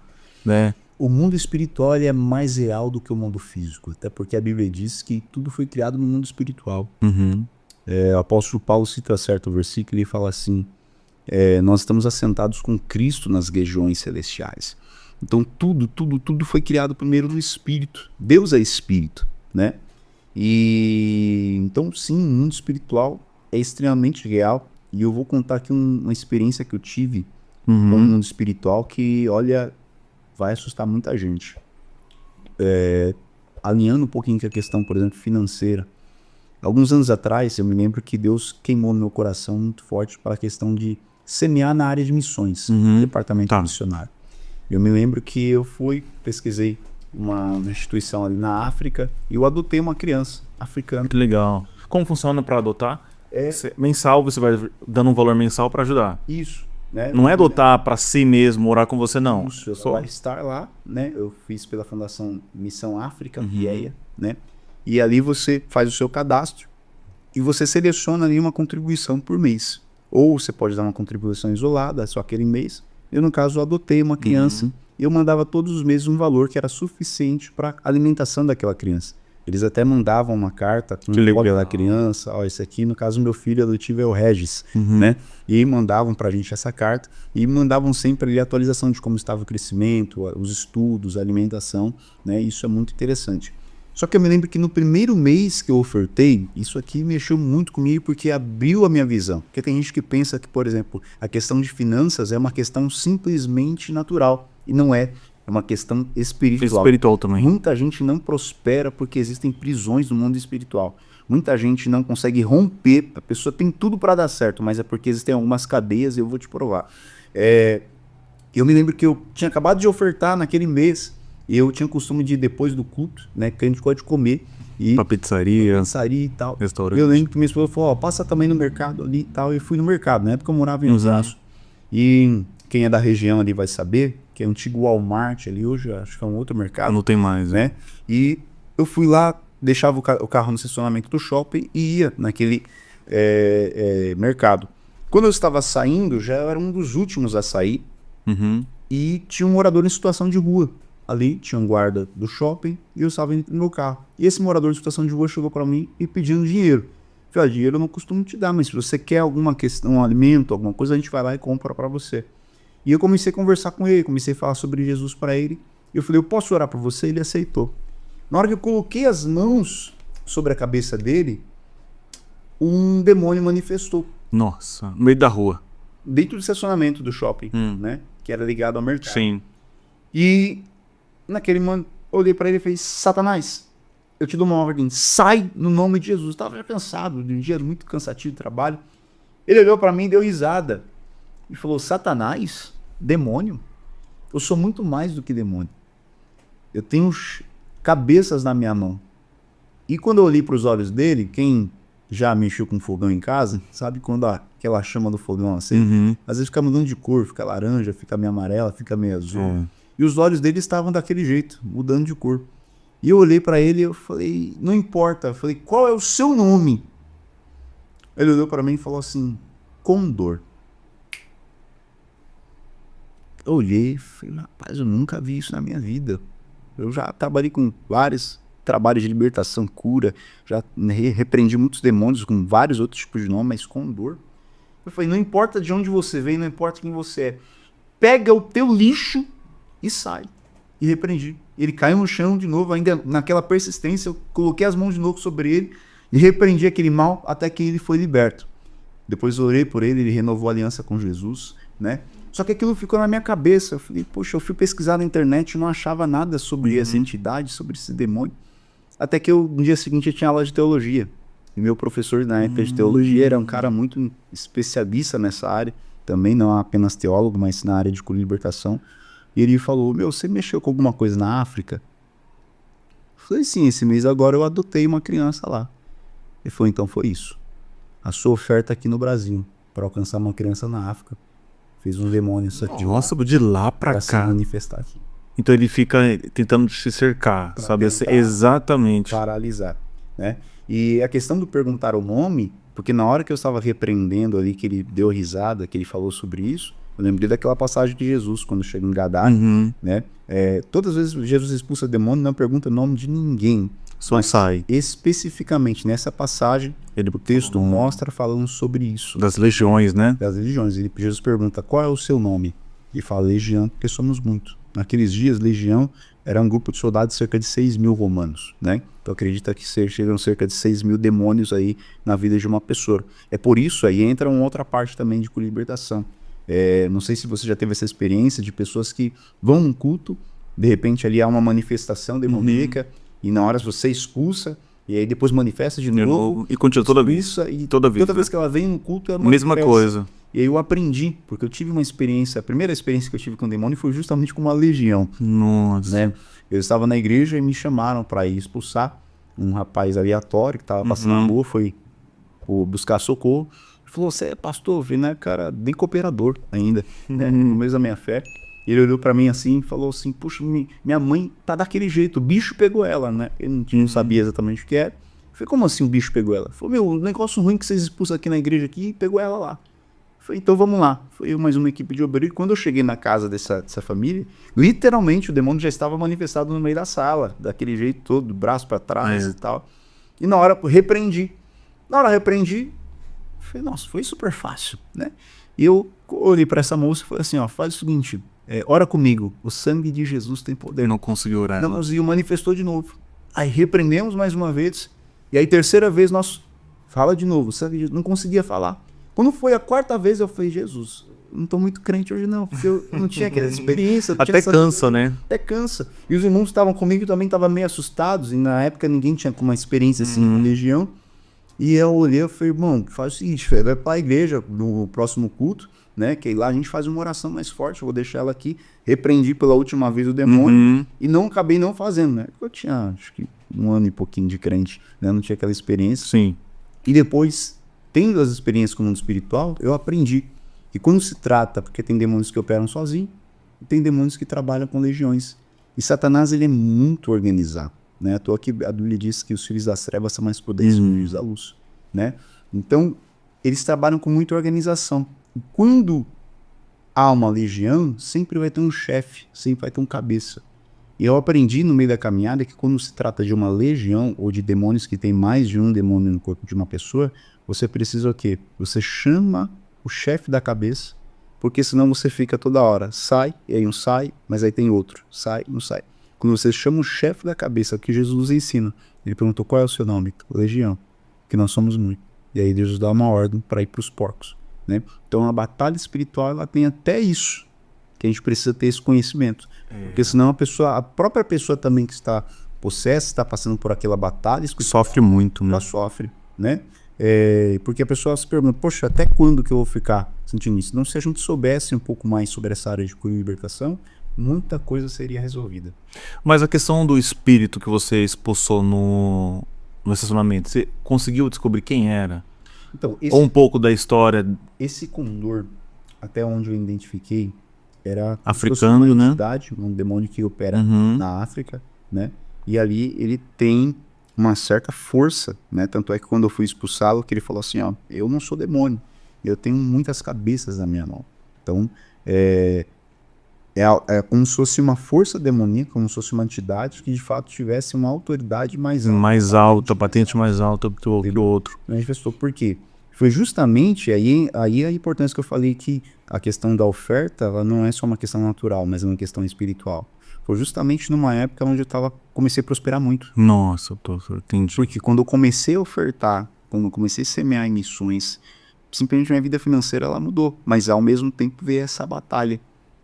né? O mundo espiritual ele é mais real do que o mundo físico, até porque a Bíblia diz que tudo foi criado no mundo espiritual. O apóstolo Paulo cita certo versículo e fala assim, nós estamos assentados com Cristo nas regiões celestiais. Então tudo foi criado primeiro no Espírito. Deus é Espírito, né? E então sim, o mundo espiritual é extremamente real. E eu vou contar aqui uma experiência que eu tive com o mundo espiritual que, olha, vai assustar muita gente. Alinhando um pouquinho com a questão, por exemplo, financeira. Alguns anos atrás, eu me lembro que Deus queimou no meu coração muito forte para a questão de semear na área de missões, departamento missionário. Eu me lembro que eu pesquisei uma instituição ali na África e eu adotei uma criança africana. Que legal. Como funciona para adotar? Mensal, você vai dando um valor mensal para ajudar. Isso. Né? Não é adotar para si mesmo, morar com você, não. Isso, eu só estar lá, né? Eu fiz pela Fundação Missão África, IEA, né? E ali você faz o seu cadastro e você seleciona ali uma contribuição por mês. Ou você pode dar uma contribuição isolada, só aquele mês. Eu, no caso, adotei uma criança e eu mandava todos os meses um valor que era suficiente para a alimentação daquela criança. Eles até mandavam uma carta com o nome da criança. Ó, esse aqui, no caso, meu filho adotivo é o Regis, né? E mandavam pra gente essa carta e mandavam sempre ali a atualização de como estava o crescimento, os estudos, a alimentação, né? Isso é muito interessante. Só que eu me lembro que no primeiro mês que eu ofertei, isso aqui mexeu muito comigo porque abriu a minha visão. Porque tem gente que pensa que, por exemplo, a questão de finanças é uma questão simplesmente natural. E não é. É uma questão espiritual. Espiritual também. Muita gente não prospera porque existem prisões no mundo espiritual. Muita gente não consegue romper. A pessoa tem tudo para dar certo, mas é porque existem algumas cadeias e eu vou te provar. Eu me lembro que eu tinha acabado de ofertar naquele mês. E eu tinha o costume de ir depois do culto, né? Que a gente gosta de comer. Pra pizzaria. E tal. Restaurante. Eu lembro que minha esposa falou, passa também no mercado ali e tal. E eu fui no mercado, na época eu morava em Osasco. E quem é da região ali vai saber que é o antigo Walmart ali, hoje acho que é um outro mercado. Não tem mais, né? E eu fui lá, deixava o carro no estacionamento do shopping e ia naquele mercado. Quando eu estava saindo, já era um dos últimos a sair e tinha um morador em situação de rua. Ali tinha um guarda do shopping e eu estava indo no meu carro. E esse morador em situação de rua chegou para mim e pedindo dinheiro. Eu falei, dinheiro eu não costumo te dar, mas se você quer alguma questão, um alimento, alguma coisa, a gente vai lá e compra para você. E eu comecei a conversar com ele, comecei a falar sobre Jesus para ele. E eu falei, eu posso orar por você? Ele aceitou. Na hora que eu coloquei as mãos sobre a cabeça dele, um demônio manifestou. Nossa, no meio da rua. Dentro do estacionamento do shopping, né? Que era ligado ao mercado. Sim. E naquele momento, eu olhei para ele e falei, Satanás, eu te dou uma ordem, sai no nome de Jesus. Eu estava já cansado, de um dia muito cansativo de trabalho. Ele olhou para mim e deu risada. E falou, Satanás? Demônio? Eu sou muito mais do que demônio. Eu tenho cabeças na minha mão. E quando eu olhei para os olhos dele, quem já mexeu com fogão em casa, sabe quando aquela chama do fogão assim, às vezes fica mudando de cor, fica laranja, fica meio amarela, fica meio azul. E os olhos dele estavam daquele jeito, mudando de cor. E eu olhei para ele e eu falei, não importa. Eu falei, qual é o seu nome? Ele olhou para mim e falou assim, Condor. Eu olhei e falei, rapaz, eu nunca vi isso na minha vida. Eu já trabalhei com vários trabalhos de libertação, cura, já repreendi muitos demônios com vários outros tipos de nome, mas Condor. Eu falei, não importa de onde você vem, não importa quem você é, pega o teu lixo e sai. E repreendi. Ele caiu no chão de novo, ainda naquela persistência, eu coloquei as mãos de novo sobre ele e repreendi aquele mal até que ele foi liberto. Depois eu orei por ele, ele renovou a aliança com Jesus, né? Só que aquilo ficou na minha cabeça. Eu falei, poxa, eu fui pesquisar na internet e não achava nada sobre essa entidade, sobre esse demônio. Até que no dia seguinte eu tinha aula de teologia. E meu professor na época de teologia era um cara muito especialista nessa área. Também não apenas teólogo, mas na área de cura e libertação. E ele falou, você mexeu com alguma coisa na África? Eu falei, sim, esse mês agora eu adotei uma criança lá. Ele falou, então foi isso. a sua oferta aqui no Brasil para alcançar uma criança na África. Fez um demônio isso aqui. Nossa, de lá pra se cá. manifestar aqui. Então ele fica tentando se cercar, sabe? Exatamente. Paralisar, né? E a questão do perguntar o nome, porque na hora que eu estava repreendendo ali, que ele deu risada, que ele falou sobre isso, eu lembrei daquela passagem de Jesus, quando chega em Gadara, né? Todas as vezes Jesus expulsa demônio, não pergunta o nome de ninguém. Só sai. Especificamente nessa passagem, o texto mostra falando sobre isso. Das legiões, né? Das legiões. Jesus pergunta, qual é o seu nome? E fala, legião, porque somos muitos. Naqueles dias, legião era um grupo de soldados de cerca de 6.000 romanos, né? Então acredita que chegam cerca de 6.000 demônios aí na vida de uma pessoa. É por isso aí entra uma outra parte também de libertação. Não sei se você já teve essa experiência de pessoas que vão num culto, de repente ali há uma manifestação demoníaca, e na hora você expulsa, e aí depois manifesta de novo. E continua toda vez. Isso, e toda vez que ela vem no culto, ela manifesta. Mesma coisa. E aí eu aprendi, porque eu tive uma experiência, a primeira experiência que eu tive com o demônio foi justamente com uma legião. Nossa. Né? Eu estava na igreja e me chamaram para ir expulsar um rapaz aleatório que estava passando na rua, foi buscar socorro. Ele falou, você é pastor? Eu falei, né, cara, nem cooperador ainda, né? No mês da minha fé. E ele olhou pra mim assim e falou assim, puxa, minha mãe tá daquele jeito, o bicho pegou ela, né? Ele não sabia exatamente o que era. Eu falei, como assim o bicho pegou ela? Ele falou, meu, o negócio ruim que vocês expulsam aqui na igreja aqui, pegou ela lá. Eu falei, então vamos lá. Foi eu mais uma equipe de obreiros. Quando eu cheguei na casa dessa família, literalmente o demônio já estava manifestado no meio da sala, daquele jeito todo, braço pra trás e tal. E na hora repreendi. Falei, nossa, foi super fácil, né? E eu olhei pra essa moça e falei assim, ó, faz o seguinte, ora comigo, o sangue de Jesus tem poder. Não conseguiu orar. Não, e o manifestou de novo. Aí repreendemos mais uma vez, e aí terceira vez nós, fala de novo, o sangue de Jesus, não conseguia falar. Quando foi a quarta vez eu falei, Jesus, não tô muito crente hoje não, porque eu não tinha aquela experiência. Até cansa, né? Até cansa. E os irmãos que estavam comigo também estavam meio assustados, e na época ninguém tinha uma experiência assim com legião. E eu olhei e falei, irmão, faz o seguinte, vai pra igreja no próximo culto, né? Que aí lá a gente faz uma oração mais forte, eu vou deixar ela aqui. Repreendi pela última vez o demônio e não acabei não fazendo, né? Eu tinha, acho que 1 ano e pouquinho de crente, né? Não tinha aquela experiência. Sim. E depois, tendo as experiências com o mundo espiritual, eu aprendi que quando se trata, porque tem demônios que operam sozinho, e tem demônios que trabalham com legiões. E Satanás, ele é muito organizado. Né? À toa que a Bíblia diz que os filhos das trevas são mais prudentes que os filhos da luz. Né? Então, eles trabalham com muita organização. E quando há uma legião, sempre vai ter um chefe, sempre vai ter um cabeça. E eu aprendi no meio da caminhada que quando se trata de uma legião ou de demônios que tem mais de um demônio no corpo de uma pessoa, você precisa o quê? Você chama o chefe da cabeça, porque senão você fica toda hora, sai, e aí um sai, mas aí tem outro, sai, não sai. Quando você chama o chefe da cabeça, que Jesus nos ensina, ele perguntou qual é o seu nome? Legião, que nós somos muitos. E aí Deus dá uma ordem para ir para os porcos. Né? Então a batalha espiritual ela tem até isso, que a gente precisa ter esse conhecimento. Porque senão a própria pessoa também que está possessa, está passando por aquela batalha espiritual, sofre muito, né? Ela sofre, né? Porque a pessoa se pergunta, poxa, até quando que eu vou ficar sentindo isso? Não, se a gente soubesse um pouco mais sobre essa área de cura e libertação, muita coisa seria resolvida. Mas a questão do espírito que você expulsou no estacionamento, você conseguiu descobrir quem era? Então, ou um pouco da história? Esse condor, até onde eu identifiquei, era africano, né? Um demônio que opera na África, né? E ali ele tem uma certa força, né? Tanto é que quando eu fui expulsá-lo, que ele falou assim, ó, eu não sou demônio, eu tenho muitas cabeças na minha mão. Então, é como se fosse uma força demoníaca, como se fosse uma entidade que de fato tivesse uma autoridade mais alta. Patente mais alta do que o outro. Manifestou por quê? Foi justamente aí a importância que eu falei que a questão da oferta, ela não é só uma questão natural, mas é uma questão espiritual. Foi justamente numa época onde eu comecei a prosperar muito. Nossa, entendi. Porque quando eu comecei a ofertar, quando eu comecei a semear em missões, simplesmente minha vida financeira ela mudou. Mas ao mesmo tempo veio essa batalha.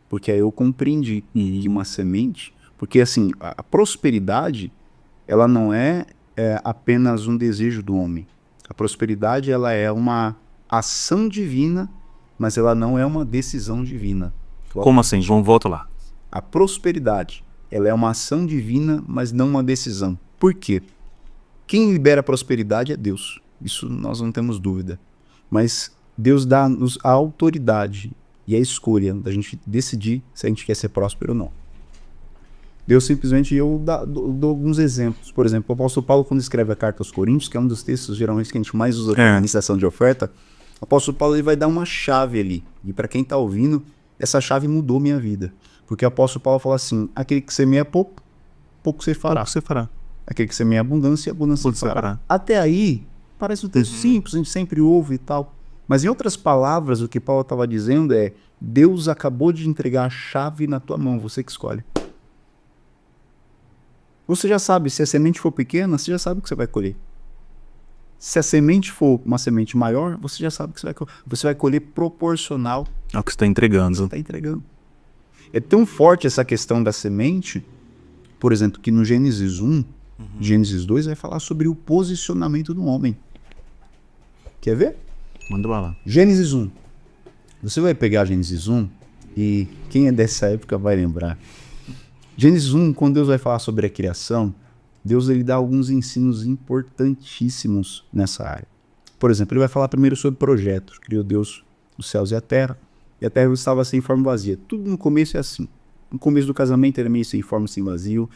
Porque aí eu compreendi que uma semente... Porque assim, a prosperidade, ela não é apenas um desejo do homem. A prosperidade, ela é uma ação divina, mas ela não é uma decisão divina. Como assim? Vamos voltar lá. A prosperidade, ela é uma ação divina, mas não uma decisão. Por quê? Quem libera a prosperidade é Deus. Isso nós não temos dúvida. Mas Deus dá-nos a autoridade e a escolha da gente decidir se a gente quer ser próspero ou não. Deus simplesmente, eu dou alguns exemplos. Por exemplo, o apóstolo Paulo, quando escreve a carta aos Coríntios, que é um dos textos geralmente que a gente mais usa na administração de oferta, o apóstolo Paulo ele vai dar uma chave ali. E para quem está ouvindo, essa chave mudou minha vida. Porque o apóstolo Paulo fala assim, aquele que semeia pouco, pouco você fará. Pouco você fará. Aquele que semeia abundância, abundância você fará. Até aí, parece um texto simples, a gente sempre ouve e tal. Mas em outras palavras, o que Paulo estava dizendo é, Deus acabou de entregar a chave na tua mão, você que escolhe. Você já sabe, se a semente for pequena, você já sabe o que você vai colher. Se a semente for uma semente maior, você já sabe que você vai colher proporcional ao que você está entregando. Você está entregando. É tão forte essa questão da semente, por exemplo, que no Gênesis 1, Gênesis 2 vai falar sobre o posicionamento do homem. Quer ver? Manda lá. Gênesis 1. Você vai pegar Gênesis 1 e quem é dessa época vai lembrar. Gênesis 1, quando Deus vai falar sobre a criação, Deus ele dá alguns ensinos importantíssimos nessa área. Por exemplo, ele vai falar primeiro sobre projetos. Criou Deus os céus e a terra estava sem forma vazia. Tudo no começo é assim. No começo do casamento era meio sem forma, sem vazio.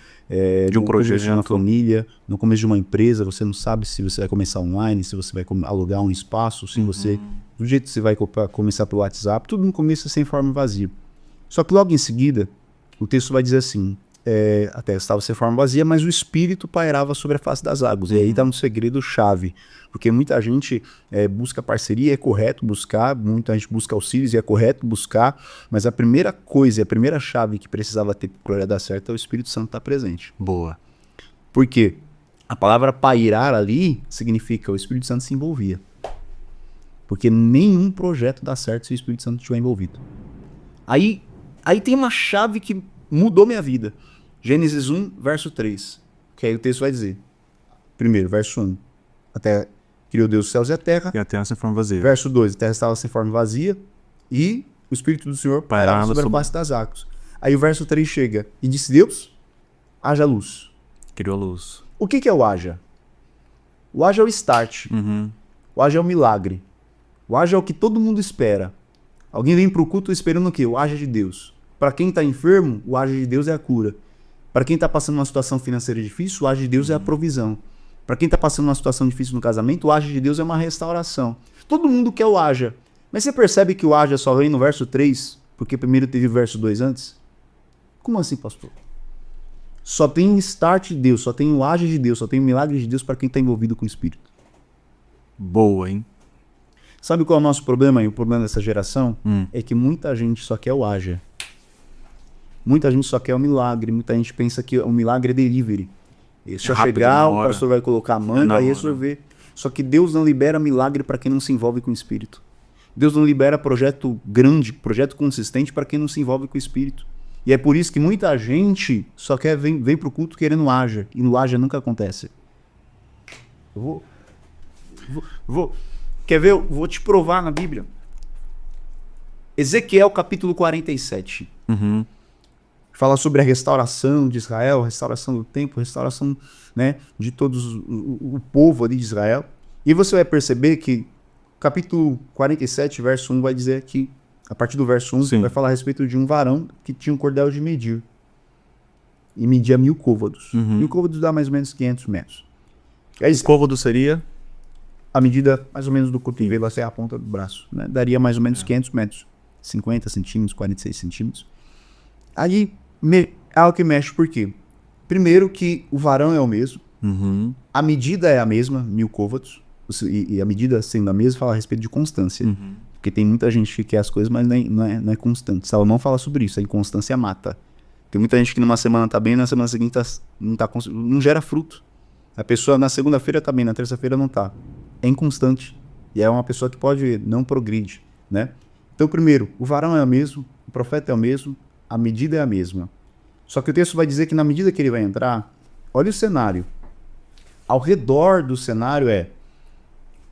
De um projeto de uma família, no começo de uma empresa, você não sabe se você vai começar online, se você vai alugar um espaço, se você... Do jeito que você vai começar pelo WhatsApp, tudo no começo é sem forma e vazio. Só que logo em seguida, o texto vai dizer assim, a terra estava sem forma vazia, mas o Espírito pairava sobre a face das águas. E aí está um segredo chave, porque muita gente busca parceria, é correto buscar, muita gente busca auxílios e é correto buscar, mas a primeira coisa, a primeira chave que precisava ter para dar certo é o Espírito Santo estar presente. Boa. Por quê? A palavra pairar ali significa o Espírito Santo se envolvia. Porque nenhum projeto dá certo se o Espírito Santo estiver envolvido. Aí tem uma chave que mudou minha vida. Gênesis 1, verso 3. Que aí o texto vai dizer. Primeiro, verso 1. Até criou Deus os céus e a terra. E a terra sem forma vazia. Verso 2. A terra estava sem forma vazia. E o Espírito do Senhor pairava sobre a face das águas. Aí o verso 3 chega. E disse Deus, haja luz. Criou a luz. O que é o haja? O haja é o start. O haja é o milagre. O haja é o que todo mundo espera. Alguém vem para o culto esperando o quê? O haja de Deus. Para quem está enfermo, o haja de Deus é a cura. Para quem está passando uma situação financeira difícil, o haja de Deus é a provisão. Para quem está passando uma situação difícil no casamento, o haja de Deus é uma restauração. Todo mundo quer o haja. Mas você percebe que o haja só vem no verso 3, porque primeiro teve o verso 2 antes? Como assim, pastor? Só tem o start de Deus, só tem o haja de Deus, só tem o milagre de Deus para quem está envolvido com o Espírito. Boa, hein? Sabe qual é o nosso problema e o problema dessa geração? É que muita gente só quer o haja. Muita gente só quer o milagre. Muita gente pensa que o milagre é delivery. É só chegar, o pastor vai colocar a mão e vai resolver. Só que Deus não libera milagre para quem não se envolve com o Espírito. Deus não libera projeto grande, projeto consistente para quem não se envolve com o Espírito. E é por isso que muita gente só quer vem para o culto querendo haja. E no haja nunca acontece. Quer ver? Eu vou te provar na Bíblia. Ezequiel capítulo 47. Fala sobre a restauração de Israel, restauração do templo, restauração, né, de todos o povo ali de Israel. E você vai perceber que capítulo 47, verso 1 vai dizer que, a partir do verso 1, vai falar a respeito de um varão que tinha um cordel de medir. E media 1000 côvados. 1000 côvados dá mais ou menos 500 metros. Aí, o côvado seria? A medida mais ou menos do cotovelo até a ponta do braço. Né? Daria mais ou menos 500 metros. 50 centímetros, 46 centímetros. Aí, algo que mexe por quê? Primeiro que o varão é o mesmo. A medida é a mesma, 1000 côvados. E a medida sendo a mesma fala a respeito de constância. Porque tem muita gente que quer as coisas, mas não é constante. Salomão fala sobre isso. A inconstância mata. Tem muita gente que numa semana tá bem, na semana seguinte não gera fruto. A pessoa na segunda-feira tá bem, na terça-feira não tá. É inconstante. E é uma pessoa que não progride, né? Então, primeiro, o varão é o mesmo, o profeta é o mesmo, a medida é a mesma. Só que o texto vai dizer que na medida que ele vai entrar, olha o cenário. Ao redor do cenário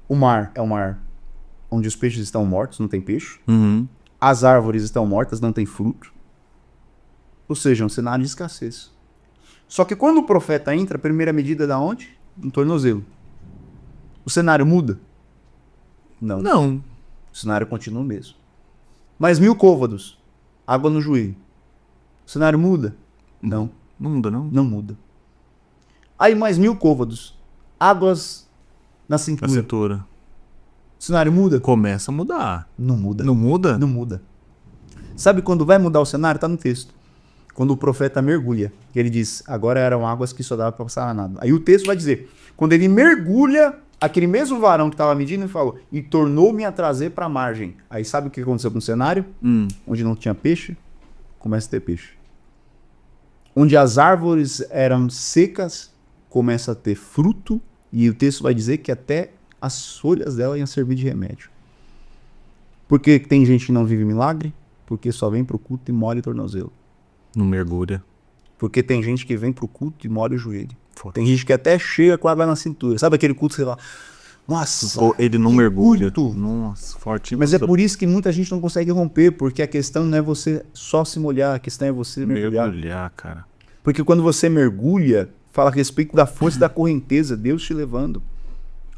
o mar é um mar onde os peixes estão mortos, não tem peixe. As árvores estão mortas, não tem fruto. Ou seja, um cenário de escassez. Só que quando o profeta entra, a primeira medida é da onde? No tornozelo. O cenário muda? Não. Não. O cenário continua o mesmo. Mais 1000 côvados, água no joelho. O cenário muda? Não. Não muda, não? Não muda. Aí mais 1000 côvados, águas na A cintura. cintura. O cenário muda? Começa a mudar. Não muda. Não muda? Não muda. Sabe quando vai mudar o cenário? Tá no texto. Quando o profeta mergulha, que ele diz, agora eram águas que só dava para passar nada. Aí o texto vai dizer, quando ele mergulha, aquele mesmo varão que estava medindo, ele falou, e tornou-me a trazer para a margem. Aí sabe o que aconteceu no cenário? Onde não tinha peixe, começa a ter peixe. Onde as árvores eram secas, começa a ter fruto, e o texto vai dizer que até as folhas dela iam servir de remédio. Por que tem gente que não vive milagre? Porque só vem pro culto e molha o tornozelo. Não mergulha. Porque tem gente que vem pro culto e molha o joelho. Foda. Tem gente que até chega com a água na cintura. Sabe aquele culto, sei lá, nossa, Ou ele não que mergulha. culto. Nossa, forte. Mas é por isso que muita gente não consegue romper, porque a questão não é você só se molhar, a questão é você mergulhar. Mergulhar, cara. Porque quando você mergulha, fala a respeito da força da correnteza, Deus te levando.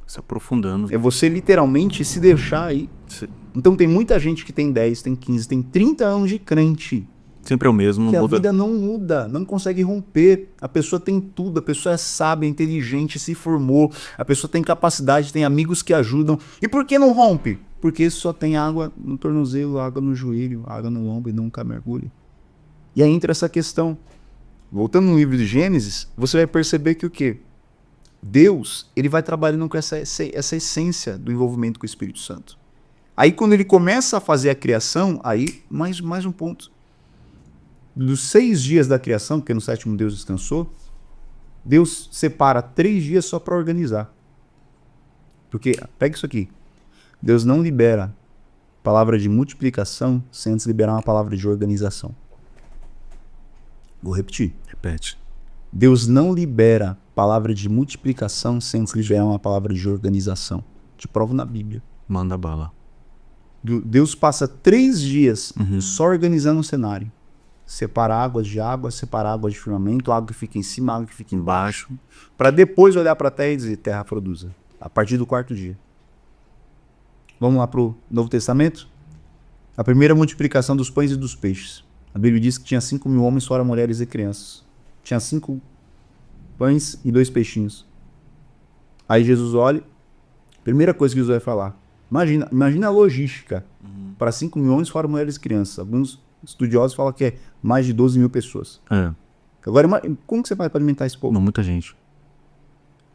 Se aprofundando. É você literalmente se deixar aí. Então tem muita gente que tem 10, tem 15, tem 30 anos de crente. Sempre é o mesmo, Que não a muda. vida não muda, não consegue romper. A pessoa tem tudo, a pessoa é sábia, inteligente, se formou, a pessoa tem capacidade, tem amigos que ajudam. E por que não rompe? Porque só tem água no tornozelo, água no joelho, água no ombro e nunca mergulha. E aí entra essa questão. Voltando no livro de Gênesis, você vai perceber que o quê? Deus, ele vai trabalhando com essa essência do envolvimento com o Espírito Santo. Aí quando ele começa a fazer a criação, aí mais um ponto. Dos 6 dias da criação, porque no 7º Deus descansou, Deus separa 3 dias só para organizar. Porque, pega isso aqui, Deus não libera palavra de multiplicação sem antes liberar uma palavra de organização. Vou repetir. Repete. Deus não libera palavra de multiplicação sem antes liberar uma palavra de organização. Te provo na Bíblia. Manda bala. Deus passa 3 dias só organizando o cenário. Separa águas de água, separa águas de firmamento, água que fica em cima, água que fica embaixo. Para depois olhar para a terra e dizer, terra produza. A partir do 4º dia. Vamos lá para o Novo Testamento? A primeira multiplicação dos pães e dos peixes. A Bíblia diz que tinha 5.000 homens, fora mulheres e crianças. Tinha 5 pães e 2 peixinhos. Aí Jesus olha, primeira coisa que Jesus vai falar. Imagina a logística para 5.000 homens, fora mulheres e crianças. Alguns estudiosos falam que é mais de 12.000 pessoas. É. Agora, como que você vai para alimentar esse povo? Não, muita gente.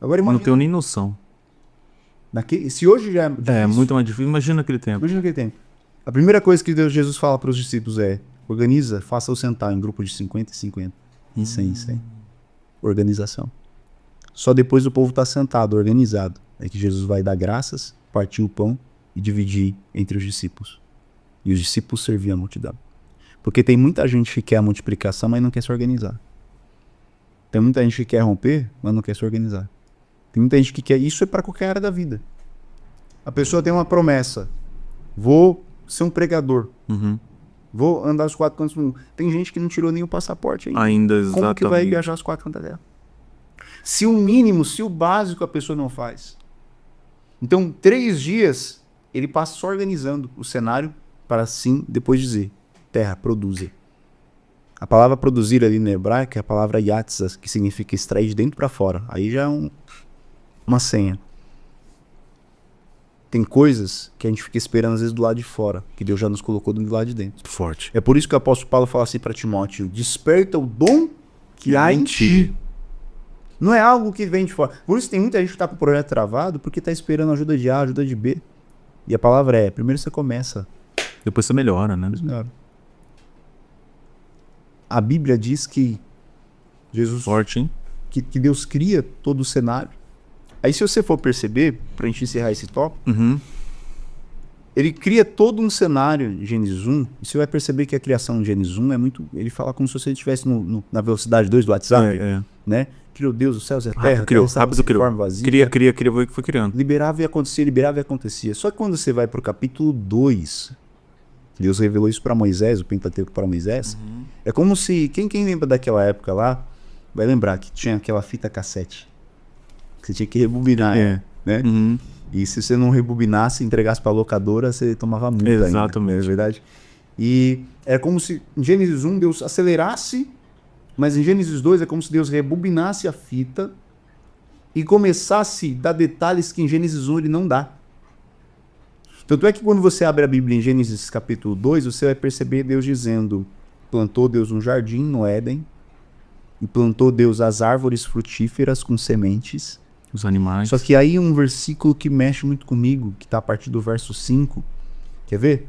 Agora Eu não imagina. tenho nem noção. Se hoje já é difícil, É, muito mais difícil. Imagina aquele tempo. imagina aquele tempo. A primeira coisa que Jesus fala para os discípulos é: organiza, faça-o sentar em grupo de 50 e 50. E 100 e 100. Organização. Só depois o povo está sentado, organizado, é que Jesus vai dar graças, partir o pão e dividir entre os discípulos. E os discípulos serviam a multidão. Porque tem muita gente que quer a multiplicação, mas não quer se organizar. Tem muita gente que quer romper, mas não quer se organizar. Tem muita gente que quer... Isso é para qualquer área da vida. A pessoa tem uma promessa. Vou ser um pregador. Vou andar os 4 cantos do mundo. Tem gente que não tirou nem o passaporte ainda. Ainda, exatamente. Como que vai viajar os 4 cantos dela? Se o mínimo, se o básico a pessoa não faz. Então, 3 dias, ele passa só organizando o cenário para assim depois dizer: terra, produza. A palavra produzir ali no hebraico é a palavra yatzas, que significa extrair de dentro para fora. Aí já é uma senha. Tem coisas que a gente fica esperando às vezes do lado de fora, que Deus já nos colocou do lado de dentro. Forte. É por isso que o apóstolo Paulo fala assim para Timóteo: desperta o dom que há em ti. Não é algo que vem de fora. Por isso tem muita gente que está com o projeto travado porque está esperando ajuda de A, ajuda de B. E a palavra é: primeiro você começa. Depois você melhora, né? A Bíblia diz que Jesus, Forte, hein? que Deus cria todo o cenário. Aí se você for perceber, pra gente encerrar esse tópico, ele cria todo um cenário em Gênesis 1, e você vai perceber que a criação de Gênesis 1 é muito... Ele fala como se você estivesse na velocidade 2 do WhatsApp, né? Criou Deus, os céus e a terra, Rápido criou. forma vazia. Cria, foi criando. Liberava e acontecia. Só que quando você vai pro capítulo 2, Deus revelou isso para Moisés, o Pentateuco para Moisés, é como se... Quem lembra daquela época lá, vai lembrar que tinha aquela fita cassete, que você tinha que rebobinar, né? E se você não rebobinasse e entregasse para a locadora, você tomava multa ainda. Exatamente. É verdade? E é como se em Gênesis 1 Deus acelerasse, mas em Gênesis 2 é como se Deus rebobinasse a fita e começasse a dar detalhes que em Gênesis 1 ele não dá. Tanto é que quando você abre a Bíblia em Gênesis capítulo 2, você vai perceber Deus dizendo: plantou Deus um jardim no Éden, e plantou Deus as árvores frutíferas com sementes. Os animais. Só que aí um versículo que mexe muito comigo, que está a partir do verso 5. Quer ver?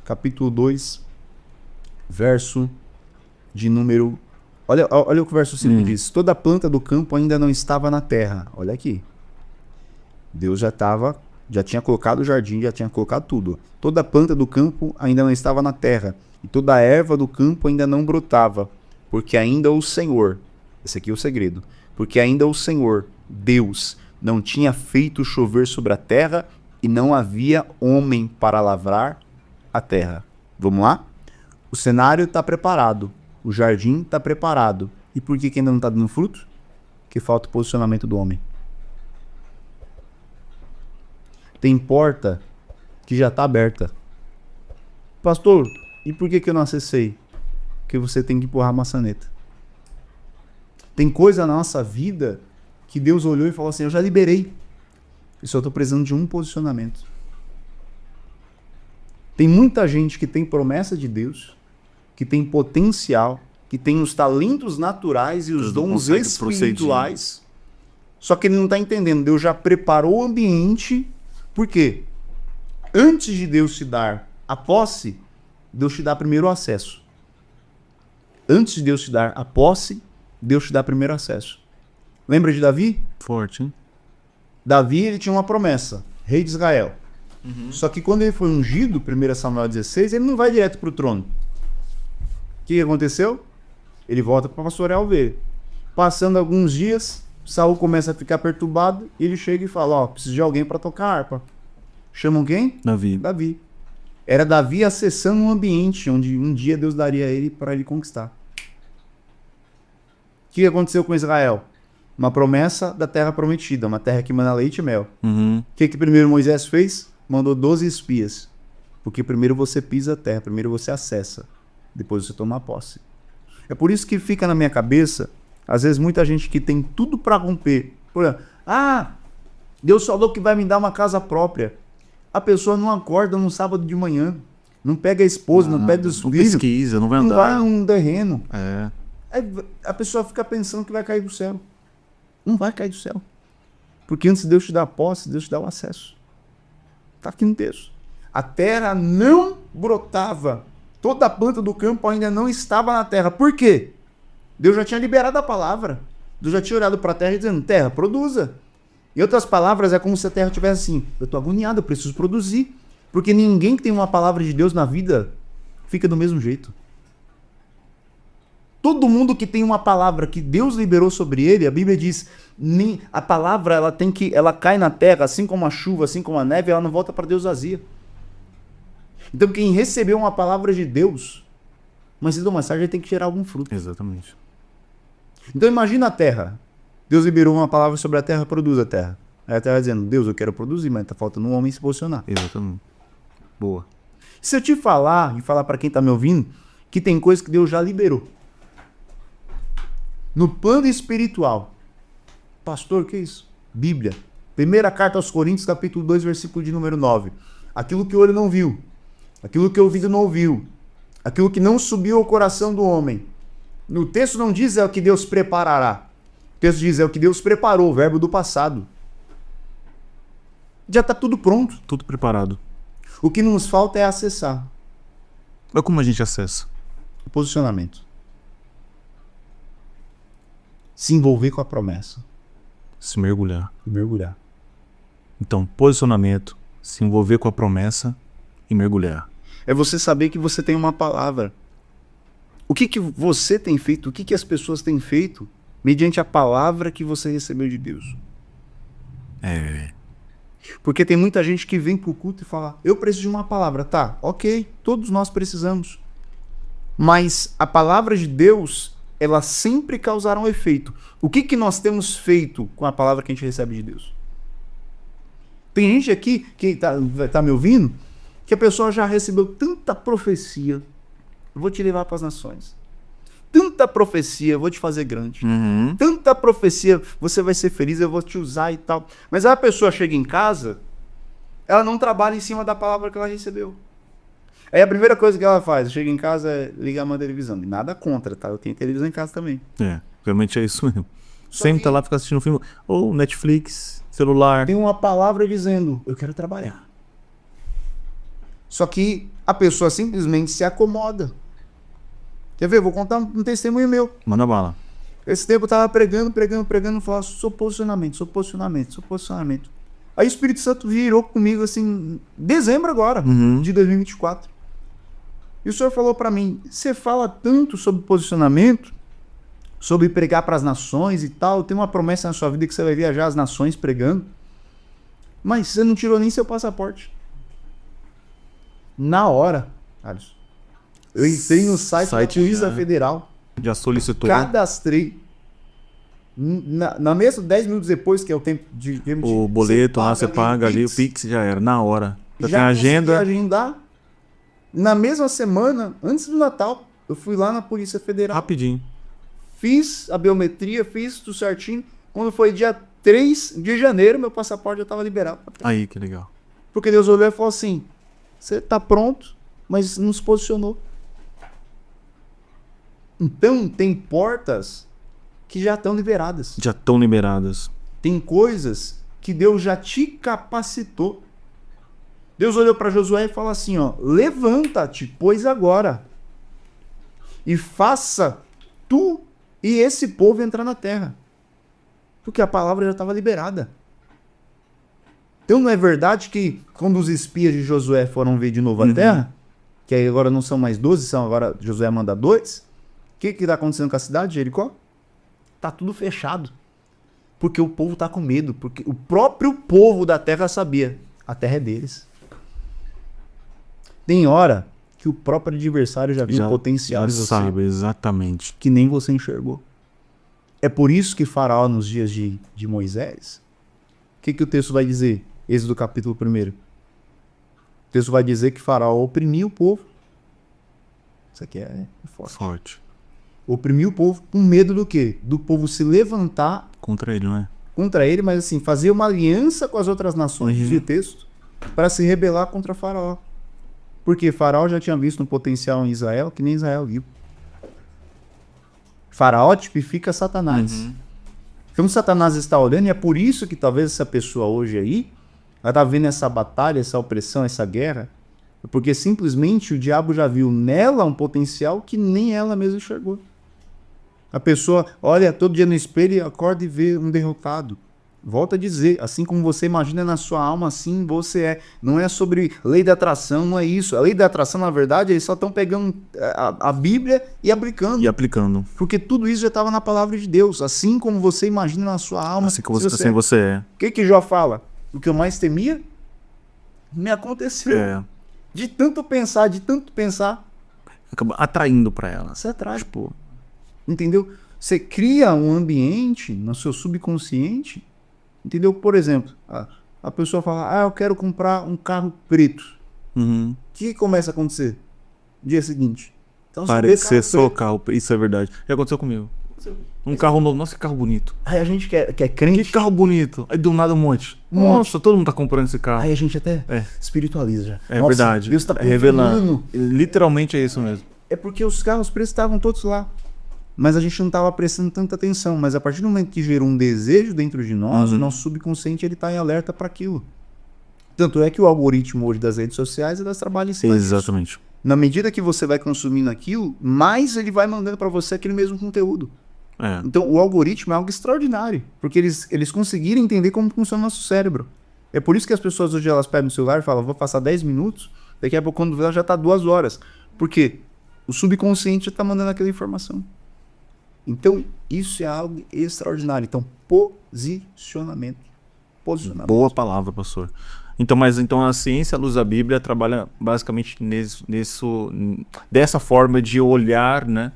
Capítulo 2, verso de número... Olha o que o verso 5 diz. Toda planta do campo ainda não estava na terra. Olha aqui. Deus já tinha colocado o jardim, já tinha colocado tudo. Toda planta do campo ainda não estava na terra, e toda a erva do campo ainda não brotava, porque ainda o Senhor, esse aqui é o segredo, porque ainda o Senhor, Deus, não tinha feito chover sobre a terra, e não havia homem para lavrar a terra. Vamos lá? O cenário está preparado, o jardim está preparado. E por que ainda não está dando fruto? Porque falta o posicionamento do homem. Tem porta que já está aberta. Pastor, e por que eu não acessei? Porque você tem que empurrar a maçaneta. Tem coisa na nossa vida que Deus olhou e falou assim: eu já liberei. Eu só estou precisando de um posicionamento. Tem muita gente que tem promessa de Deus, que tem potencial, que tem os talentos naturais e os dons espirituais. Só que ele não está entendendo. Deus já preparou o ambiente. Por quê? Antes de Deus te dar a posse, Deus te dá primeiro o acesso. Antes de Deus te dar a posse, Deus te dá primeiro acesso. Lembra de Davi? Forte, hein? Davi, ele tinha uma promessa, rei de Israel. Só que quando ele foi ungido, 1 Samuel 16, ele não vai direto para o trono. O que aconteceu? Ele volta para pastorear a ovelha. Passando alguns dias, Saul começa a ficar perturbado e ele chega e fala: preciso de alguém para tocar harpa. Chamam quem? Davi. Era Davi acessando um ambiente onde um dia Deus daria a ele para ele conquistar. O que aconteceu com Israel? Uma promessa da terra prometida, uma terra que manda leite e mel. O que primeiro Moisés fez? Mandou 12 espias. Porque primeiro você pisa a terra, primeiro você acessa, depois você toma a posse. É por isso que fica na minha cabeça, às vezes muita gente que tem tudo para romper. Por exemplo, Deus falou que vai me dar uma casa própria. A pessoa não acorda num sábado de manhã, não pega a esposa, não pega os filhos, pesquisa, não vai andar. Não vai a um terreno. Aí a pessoa fica pensando que vai cair do céu. Não vai cair do céu. Porque antes de Deus te dar a posse, Deus te dá o acesso. Está aqui no texto. A terra não brotava. Toda a planta do campo ainda não estava na terra. Por quê? Deus já tinha liberado a palavra. Deus já tinha olhado para a terra e dizendo: terra, produza. Em outras palavras, é como se a terra tivesse assim: eu estou agoniado, eu preciso produzir. Porque ninguém que tem uma palavra de Deus na vida fica do mesmo jeito. Todo mundo que tem uma palavra que Deus liberou sobre ele, a Bíblia diz, a palavra ela cai na terra, assim como a chuva, assim como a neve, ela não volta para Deus vazia. Então quem recebeu uma palavra de Deus, mais cedo ou mais tarde, ele tem que gerar algum fruto. Exatamente. Então imagina a terra. Deus liberou uma palavra sobre a terra, produz a terra. Aí a terra dizendo: Deus, eu quero produzir, mas está faltando um homem se posicionar. Exatamente. Boa. Se eu te falar, e falar para quem está me ouvindo, que tem coisa que Deus já liberou. No plano espiritual. Pastor, o que é isso? Bíblia. Primeira carta aos Coríntios, capítulo 2, versículo de número 9. Aquilo que o olho não viu, aquilo que o ouvido não ouviu, aquilo que não subiu ao coração do homem. No texto não diz é o que Deus preparará. O texto diz é o que Deus preparou, o verbo do passado. Já está tudo pronto. Tudo preparado. O que nos falta é acessar. Mas como a gente acessa? O posicionamento. Se envolver com a promessa. Se mergulhar. E mergulhar. Então, posicionamento, se envolver com a promessa e mergulhar. É você saber que você tem uma palavra. O que você tem feito, o que as pessoas têm feito mediante a palavra que você recebeu de Deus. Porque tem muita gente que vem pro culto e fala: eu preciso de uma palavra. Tá, ok, todos nós precisamos. Mas a palavra de Deus, ela sempre causará um efeito. O que nós temos feito com a palavra que a gente recebe de Deus? Tem gente aqui que tá me ouvindo, que a pessoa já recebeu tanta profecia. Eu vou te levar para as nações. Tanta profecia, eu vou te fazer grande. Uhum. Tanta profecia, você vai ser feliz, eu vou te usar e tal. Mas aí a pessoa chega em casa, ela não trabalha em cima da palavra que ela recebeu. Aí a primeira coisa que ela faz, chega em casa, é ligar uma televisão. E nada contra, tá? Eu tenho televisão em casa também. Realmente é isso mesmo. Só Senta que- lá, fica assistindo filme. Ou Netflix, celular. Tem uma palavra dizendo, eu quero trabalhar. Só que a pessoa simplesmente se acomoda. Quer ver? Vou contar um testemunho meu. Manda bala. Esse tempo eu tava pregando, falava, sou posicionamento. Aí o Espírito Santo virou comigo assim, dezembro agora, de 2024. E o Senhor falou pra mim, você fala tanto sobre posicionamento, sobre pregar para as nações e tal, tem uma promessa na sua vida que você vai viajar as nações pregando, mas você não tirou nem seu passaporte. Na hora, Alisson, eu entrei no site da Polícia Federal, Já solicitou. cadastrei. Na mesma 10 minutos depois, que é o tempo de emitir, O boleto lá, você paga ali, o Pix. Pix já era, na hora. Já tem Já agenda. consegui agendar. Na mesma semana, antes do Natal, eu fui lá na Polícia Federal. Rapidinho. Fiz a biometria, fiz tudo certinho. Quando foi dia 3 de janeiro, meu passaporte já estava liberado. Aí, que legal. Porque Deus olhou e falou assim, você está pronto, mas não se posicionou. Então, tem portas que já estão liberadas. Já estão liberadas. Tem coisas que Deus já te capacitou. Deus olhou para Josué e falou assim, ó, levanta-te, pois agora, e faça tu e esse povo entrar na terra. Porque a palavra já estava liberada. Então não é verdade que quando os espias de Josué foram ver de novo a terra, que aí agora não são mais 12, são agora Josué manda 2, o que está acontecendo com a cidade de Jericó? Tá tudo fechado. Porque o povo tá com medo. Porque o próprio povo da terra sabia. A terra é deles. Tem hora que o próprio adversário já viu o potencial já de você, sabe, exatamente. que nem você enxergou. É por isso que Faraó, nos dias de Moisés, o que o texto vai dizer? Êxodo capítulo 1. O texto vai dizer que Faraó oprimiu o povo. Isso aqui é forte. Forte. Oprimiu o povo com medo do quê? Do povo se levantar Contra ele, não é? contra ele, mas assim, fazer uma aliança com as outras nações, de texto, para se rebelar contra Faraó. Porque Faraó já tinha visto um potencial em Israel que nem Israel viu. Faraó tipifica Satanás. Então Satanás está olhando, e é por isso que talvez essa pessoa hoje aí, ela está vendo essa batalha, essa opressão, essa guerra, porque simplesmente o diabo já viu nela um potencial que nem ela mesma enxergou. A pessoa olha todo dia no espelho e acorda e vê um derrotado. Volto a dizer, assim como você imagina na sua alma, assim você é. Não é sobre lei da atração, não é isso. A lei da atração, na verdade, eles só estão pegando a Bíblia e aplicando. E aplicando. Porque tudo isso já estava na palavra de Deus. Assim como você imagina na sua alma. Assim como você é. O que Jó fala? O que eu mais temia me aconteceu. É. De tanto pensar, Acaba atraindo pra ela. você atrai, pô. Entendeu? Você cria um ambiente no seu subconsciente, entendeu? Por exemplo, a pessoa fala, eu quero comprar um carro preto. O que começa a acontecer? Dia seguinte. Então, Parecer só o carro. Isso é verdade. Já aconteceu comigo. Um carro novo. Nossa, que carro bonito. Aí a gente que é crente, Que carro bonito. Aí do nada um monte. Nossa, todo mundo tá comprando esse carro. aí a gente até espiritualiza já. É Nossa, verdade. Deus tá revelando. Literalmente é isso mesmo. É porque os carros pretos estavam todos lá. Mas a gente não estava prestando tanta atenção. Mas a partir do momento que gerou um desejo dentro de nós, o nosso subconsciente ele está em alerta para aquilo. Tanto é que o algoritmo hoje das redes sociais elas trabalham em cima disso. Exatamente. Na medida que você vai consumindo aquilo, mais ele vai mandando para você aquele mesmo conteúdo. É. Então o algoritmo é algo extraordinário. Porque eles conseguiram entender como funciona o nosso cérebro. É por isso que as pessoas hoje elas pegam o celular e falam, vou passar 10 minutos, daqui a pouco quando vê ela já está 2 horas. Por quê? O subconsciente já está mandando aquela informação. Então, isso é algo extraordinário. Então, posicionamento. Boa palavra, pastor. Então, mas então a ciência à luz da Bíblia trabalha basicamente dessa forma de olhar, né?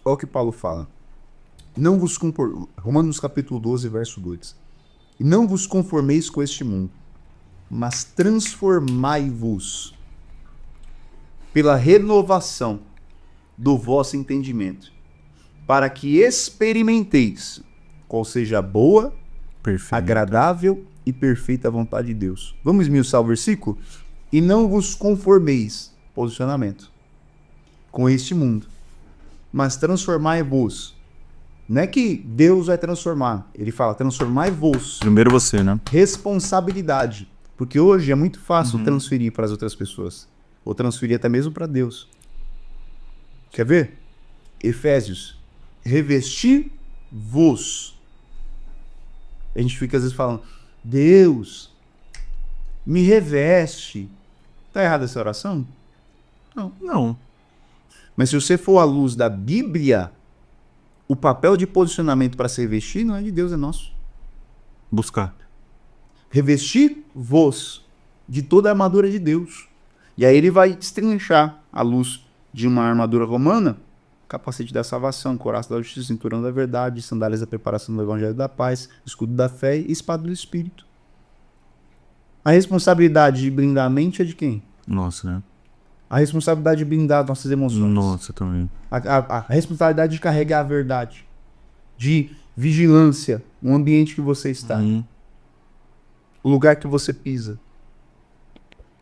Olha o que Paulo fala. Não vos Romanos capítulo 12, verso 2. E não vos conformeis com este mundo, mas transformai-vos pela renovação do vosso entendimento, para que experimenteis qual seja a boa, Perfeito. agradável e perfeita vontade de Deus. Vamos esmiuçar o versículo? E não vos conformeis, posicionamento, com este mundo, mas transformai-vos. Não é que Deus vai transformar, ele fala transformai-vos. Primeiro você, né? Responsabilidade, porque hoje é muito fácil transferir para as outras pessoas, ou transferir até mesmo para Deus. Quer ver? Efésios, revestir-vos. A gente fica às vezes falando, Deus, me reveste. Tá errada essa oração? Não. Mas se você for à luz da Bíblia, o papel de posicionamento para se revestir não é de Deus, é nosso. Buscar. Revestir-vos de toda a armadura de Deus. E aí ele vai destrinchar à luz de uma armadura romana, capacete da salvação, couraça da justiça, cinturão da verdade, sandálias da preparação do evangelho da paz, escudo da fé e espada do Espírito. A responsabilidade de blindar a mente é de quem? Nossa, né? A responsabilidade de blindar nossas emoções. Nossa, também. A responsabilidade de carregar a verdade. De vigilância, o ambiente que você está. O lugar que você pisa.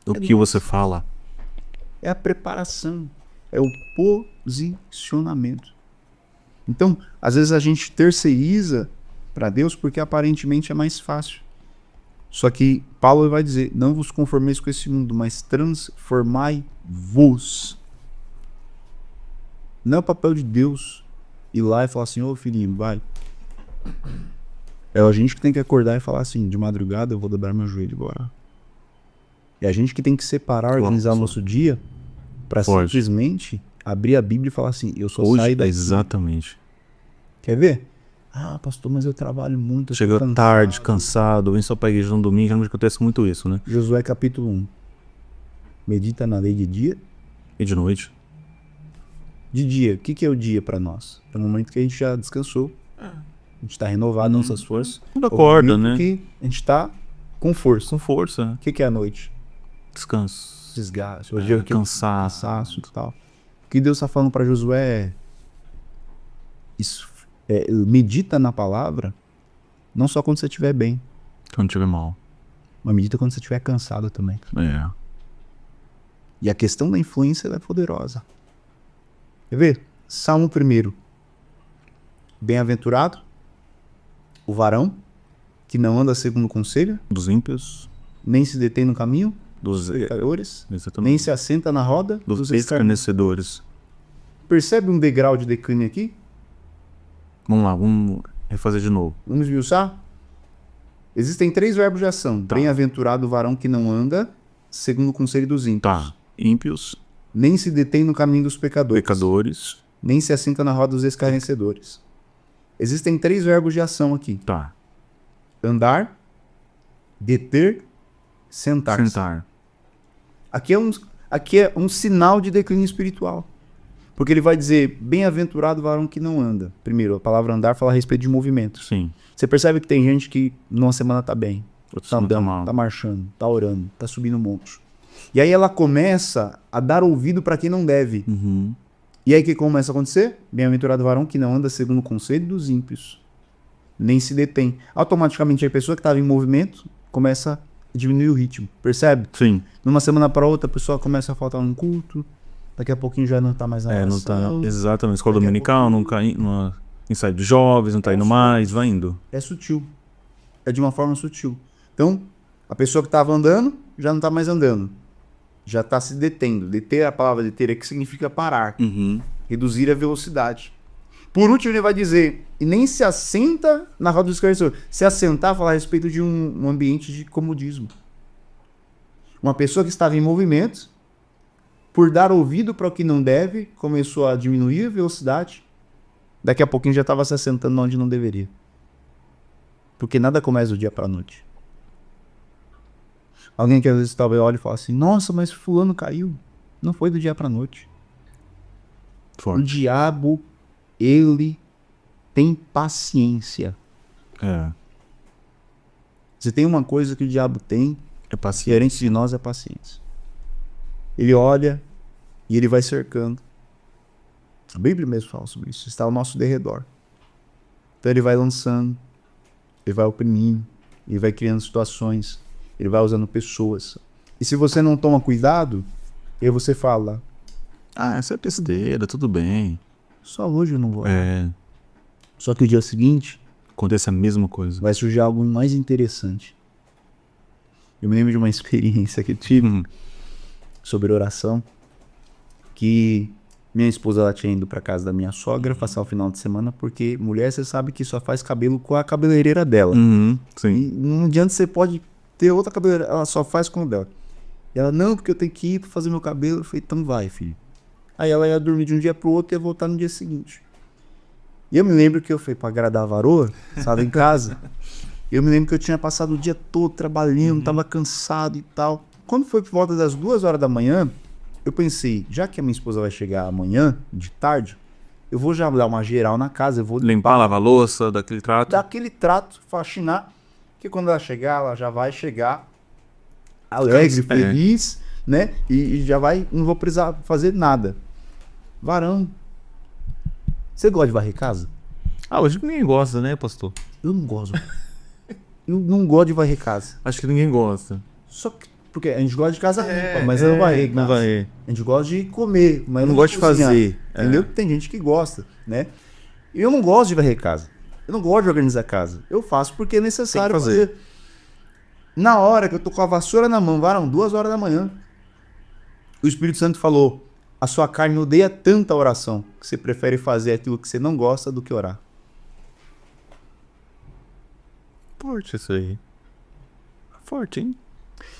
O que você fala. É a preparação. É o posicionamento. Então, às vezes a gente terceiriza para Deus porque aparentemente é mais fácil. Só que Paulo vai dizer, não vos conformeis com esse mundo, mas transformai-vos. Não é o papel de Deus ir lá e falar assim, ô filhinho, vai. É a gente que tem que acordar e falar assim, de madrugada eu vou dobrar meu joelho agora. É a gente que tem que separar, organizar o nosso dia para simplesmente abrir a Bíblia e falar assim, eu só saio daqui. Exatamente. Quer ver? Ah, pastor, mas eu trabalho muito. Chega tarde, cansado, vem só pra igreja no domingo, realmente acontece muito isso, né? Josué capítulo 1. Medita na lei de dia. E de noite? De dia. O que é o dia para nós? É o momento que a gente já descansou. A gente tá renovado nas nossas forças. Quando acorda, né? Que a gente tá com força. Com força. O que é a noite? Descanso. Desgaste. O dia cansaço e tal. O que Deus tá falando para Josué é... Isso. Medita na palavra, não só quando você estiver bem. Quando estiver mal. Mas medita quando você estiver cansado também. É. E a questão da influência é poderosa. Quer ver? Salmo 1. Bem-aventurado o varão que não anda segundo o conselho dos ímpios, nem se detém no caminho dos pecadores, exatamente. Nem se assenta na roda dos escarnecedores. Percebe um degrau de declínio aqui? Vamos lá, vamos refazer de novo. Vamos esmiuçar? Existem 3 verbos de ação. Tá. Bem-aventurado o varão que não anda segundo o conselho dos ímpios. Tá. Ímpios. Nem se detém no caminho dos pecadores. Pecadores. Nem se assenta na roda dos escarnecedores. Existem 3 verbos de ação aqui. Tá. Andar, deter, sentar-se. Sentar. Aqui é um sinal de declínio espiritual. Porque ele vai dizer, bem-aventurado o varão que não anda. Primeiro, a palavra andar fala a respeito de movimento. Sim. Você percebe que tem gente que numa semana tá bem, Outra tá semana andando, mal. tá marchando, tá orando, tá subindo montes. E aí ela começa a dar ouvido para quem não deve. E aí o que começa a acontecer? Bem-aventurado o varão que não anda segundo o conselho dos ímpios, nem se detém. Automaticamente a pessoa que estava em movimento começa a diminuir o ritmo, percebe? Sim. Numa semana para outra a pessoa começa a faltar um culto, daqui a pouquinho já não tá mais na Não tá. oração. Exatamente. Escola dominical, não cai no ensaio de jovens, não tá indo mais, vai indo. É sutil. É de uma forma sutil. Então, a pessoa que estava andando já não está mais andando. Já está se detendo. Deter, a palavra deter é que significa parar. Reduzir a velocidade. Por último, ele vai dizer, e nem se assenta na roda do escarnecedor. Se assentar, falar a respeito de um ambiente de comodismo. Uma pessoa que estava em movimento, por dar ouvido para o que não deve, começou a diminuir a velocidade. Daqui a pouquinho já estava se assentando onde não deveria. Porque nada começa do dia para a noite. Alguém que às vezes talvez olhe e fala assim, nossa, mas fulano caiu. Não foi do dia para a noite. Forte. O diabo, ele tem paciência. Se tem uma coisa que o diabo tem, É paciente. diferente de nós, é paciência. Ele olha e ele vai cercando. A Bíblia mesmo fala sobre isso. Está ao nosso derredor. Então ele vai lançando, ele vai oprimindo, ele vai criando situações, ele vai usando pessoas. E se você não toma cuidado, aí você fala, Essa é besteira, tudo bem. só hoje eu não vou. Só que o dia seguinte Acontece a mesma coisa. vai surgir algo mais interessante. Eu me lembro de uma experiência que eu tive sobre oração, que minha esposa ela tinha ido para casa da minha sogra passar o final de semana, porque mulher, você sabe que só faz cabelo com a cabeleireira dela. Sim. E não adianta, você pode ter outra cabeleireira, ela só faz com o dela. E ela, não, porque eu tenho que ir para fazer meu cabelo. Eu falei, então vai, filho. Aí ela ia dormir de um dia pro outro e ia voltar no dia seguinte. E eu me lembro que eu fui para agradar a varoa, estava em casa. Eu me lembro que eu tinha passado o dia todo trabalhando, tava cansado e tal. Quando foi por volta das 2 horas da manhã, eu pensei, já que a minha esposa vai chegar amanhã, de tarde, eu vou já dar uma geral na casa, eu vou Limpar, lavar a louça, daquele trato. dar aquele trato, faxinar, que quando ela chegar, ela já vai chegar alegre, feliz, né? E já vai, não vou precisar fazer nada. Varão, você gosta de varrer casa? Hoje ninguém gosta, né, pastor? Eu não gosto. Eu não gosto de varrer casa. Acho que ninguém gosta. Só que, porque a gente gosta de casa limpa, mas eu não varrer casa. Não vai. A gente gosta de comer, mas Não gosta de cozinhar, fazer. Entendeu? Tem gente que gosta, né? Eu não gosto de varrer casa. Eu não gosto de organizar casa. Eu faço porque é necessário Tem que fazer. fazer. Na hora que eu tô com a vassoura na mão, varão, 2 horas da manhã, o Espírito Santo falou, a sua carne odeia tanta oração, que você prefere fazer aquilo que você não gosta do que orar. Forte isso aí. Forte, hein?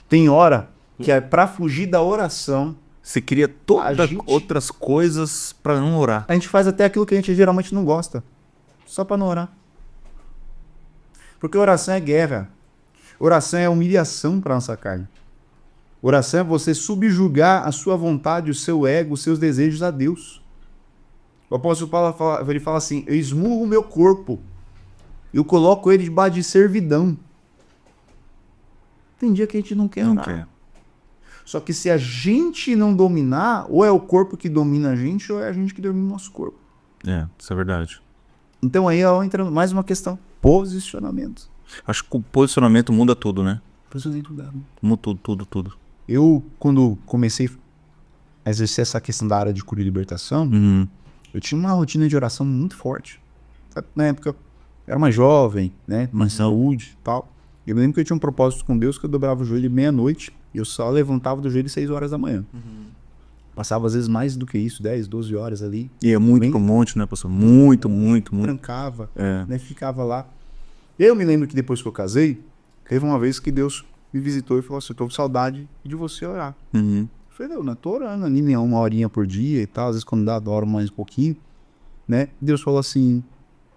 Tem hora que é pra fugir da oração, Você cria todas A gente- outras coisas pra não orar. a gente faz até aquilo que a gente geralmente não gosta, só pra não orar. Porque oração é guerra. Oração é humilhação para nossa carne. Oração é você subjugar a sua vontade, o seu ego, os seus desejos a Deus. O apóstolo Paulo ele fala assim, eu esmurro o meu corpo, eu coloco ele debaixo de servidão. Tem dia que a gente não quer Não orar. quer. Só que se a gente não dominar, ou é o corpo que domina a gente, ou é a gente que domina o nosso corpo. Isso é verdade. Então aí entra mais uma questão. Posicionamento. Acho que o posicionamento muda tudo, né? Posicionamento dá. Muda tudo. Eu, quando comecei a exercer essa questão da área de cura e libertação, eu tinha uma rotina de oração muito forte. Na época, eu era mais jovem, né? Mais saúde e tal. Eu me lembro que eu tinha um propósito com Deus que eu dobrava o joelho meia-noite e eu só levantava do joelho 6 horas da manhã. Passava às vezes mais do que isso, 10, 12 horas ali. E é muito Bem- pro monte, né, pastor? Muito. Trancava, É. né? Ficava lá. Eu me lembro que depois que eu casei, teve uma vez que Deus me visitou e falou assim, eu tô com saudade de você orar. Eu falei, não, tô orando ali, né, 1 horinha por dia e tal, às vezes quando dá, eu oro mais um pouquinho, né? Deus falou assim,